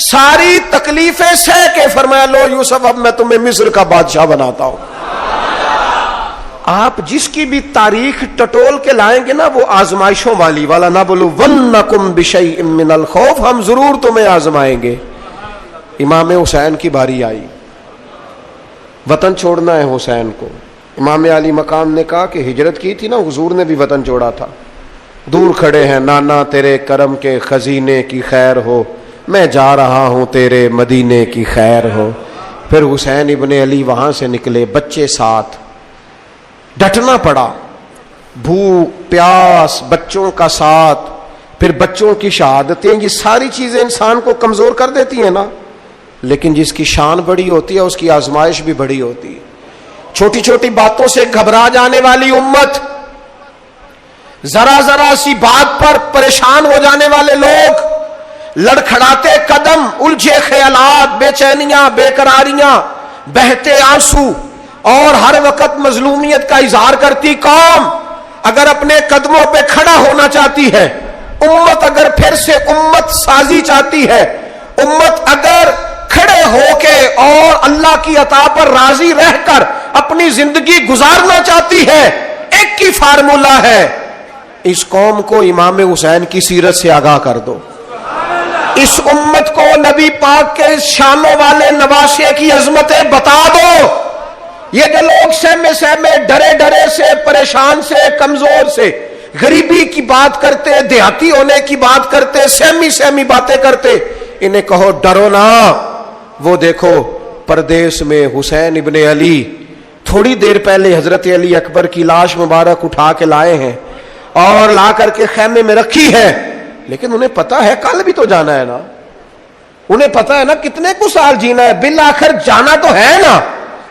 ساری تکلیفیں سہ کے فرمایا لو یوسف اب میں تمہیں مصر کا بادشاہ بناتا ہوں۔ آپ جس کی بھی تاریخ ٹٹول کے لائیں گے نا وہ آزمائشوں والی، والا نبلونکم بشیء من الخوف، ہم ضرور تمہیں آزمائیں گے۔ امام حسین کی باری آئی، وطن چھوڑنا ہے حسین کو۔ امام علی مقام نے کہا کہ ہجرت کی تھی نا حضور نے بھی وطن چھوڑا تھا، دور کھڑے ہیں نانا تیرے کرم کے خزینے کی خیر ہو، میں جا رہا ہوں تیرے مدینے کی خیر ہو۔ پھر حسین ابن علی وہاں سے نکلے، بچے ساتھ، ڈٹنا پڑا، بھوک پیاس، بچوں کا ساتھ، پھر بچوں کی شہادتیں، یہ ساری چیزیں انسان کو کمزور کر دیتی ہیں نا، لیکن جس کی شان بڑی ہوتی ہے اس کی آزمائش بھی بڑی ہوتی ہے۔ چھوٹی چھوٹی باتوں سے گھبرا جانے والی امت، ذرا ذرا سی بات پر پریشان ہو جانے والے لوگ، لڑکھڑاتے قدم، الجھے خیالات، بے چینیاں، بے قراریاں، بہتے آنسو اور ہر وقت مظلومیت کا اظہار کرتی قوم اگر اپنے قدموں پہ کھڑا ہونا چاہتی ہے، امت اگر پھر سے امت سازی چاہتی ہے، امت اگر کھڑے ہو کے اور اللہ کی عطا پر راضی رہ کر اپنی زندگی گزارنا چاہتی ہے، ایک ہی فارمولہ ہے، اس قوم کو امام حسین کی سیرت سے آگاہ کر دو، اس امت کو نبی پاک کے شانوں والے نواسے کی عظمتیں بتا دو۔ یہ جو لوگ سہمے سہمے ڈرے ڈرے سے، پریشان سے، کمزور سے، غریبی کی بات کرتے، دیہاتی ہونے کی بات کرتے، سہمی سہمی باتیں کرتے، انہیں کہو ڈرو نہ، وہ دیکھو پردیس میں حسین ابن علی تھوڑی دیر پہلے حضرت علی اکبر کی لاش مبارک اٹھا کے لائے ہیں اور لا کر کے خیمے میں رکھی ہے، لیکن انہیں پتا ہے کل بھی تو جانا ہے نا، انہیں پتا ہے نا کتنے کو سال جینا ہے، بالآخر جانا تو ہے نا۔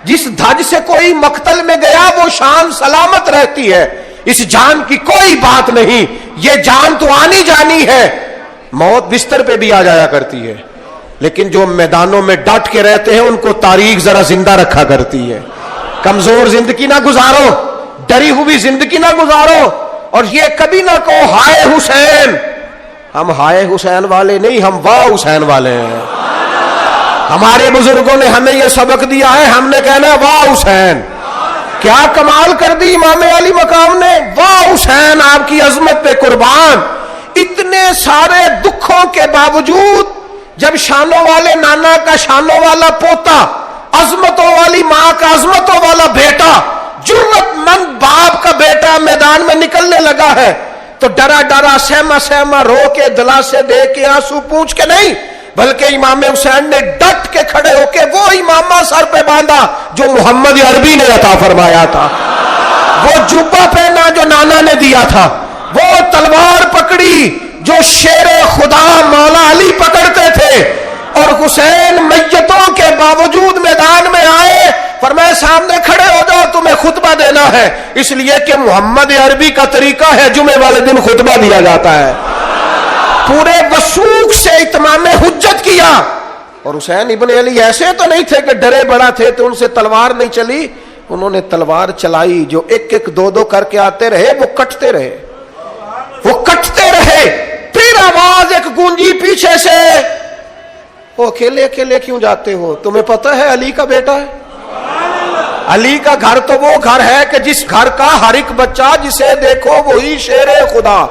جس دھج سے کوئی مقتل میں گیا وہ شان سلامت رہتی ہے، اس جان کی کوئی بات نہیں، یہ جان تو آنی جانی ہے، موت بستر پہ بھی آ جایا کرتی ہے، لیکن جو میدانوں میں ڈٹ کے رہتے ہیں ان کو تاریخ ذرا زندہ رکھا کرتی ہے۔ کمزور زندگی نہ گزارو، ڈری ہوئی زندگی نہ گزارو، اور یہ کبھی نہ کہو ہائے حسین، ہم ہائے حسین والے نہیں، ہم واہ حسین والے ہیں۔ ہمارے بزرگوں نے ہمیں یہ سبق دیا ہے، ہم نے کہنا ہے واہ حسین۔ کیا کمال کر دی امام علی مقام نے، واہ حسین آپ کی عظمت پہ قربان۔ اتنے سارے دکھوں کے باوجود جب شانوں والے نانا کا شانوں والا پوتا، عظمتوں والی ماں کا عظمتوں والا بیٹا، جرت مند باپ کا بیٹا میدان میں نکلنے لگا ہے تو ڈرا ڈرا سہما سہما رو کے دلاسے دے کے آنسو پوچھ کے نہیں، بلکہ امام حسین نے ڈٹ کے کھڑے ہو کے وہ امامہ سر پہ باندھا جو محمد عربی نے عطا فرمایا تھا، وہ جبہ پہنا جو نانا نے دیا تھا، وہ تلوار پکڑی جو شیر خدا مولا علی پکڑتے تھے، اور حسین میتوں کے باوجود میدان میں آئے، فرمایا سامنے کھڑے ہو جاؤ تمہیں خطبہ دینا ہے، اس لیے کہ محمد عربی کا طریقہ ہے جمعے والے دن خطبہ دیا جاتا ہے۔ پورے وثوق سے اتمام حجت کیا، اور حسین ابن علی ایسے تو نہیں تھے کہ ڈرے بڑا تھے تو ان سے تلوار نہیں چلی، انہوں نے تلوار چلائی، جو ایک ایک دو دو کر کے آتے رہے وہ کٹتے رہے، وہ کٹتے رہے، پھر آواز ایک گونجی پیچھے سے، وہ اکیلے اکیلے کیوں جاتے ہو، تمہیں پتہ ہے علی کا بیٹا ہے؟ علی کا گھر تو وہ گھر ہے کہ جس گھر کا ہر ایک بچہ جسے دیکھو وہی شیر خدا۔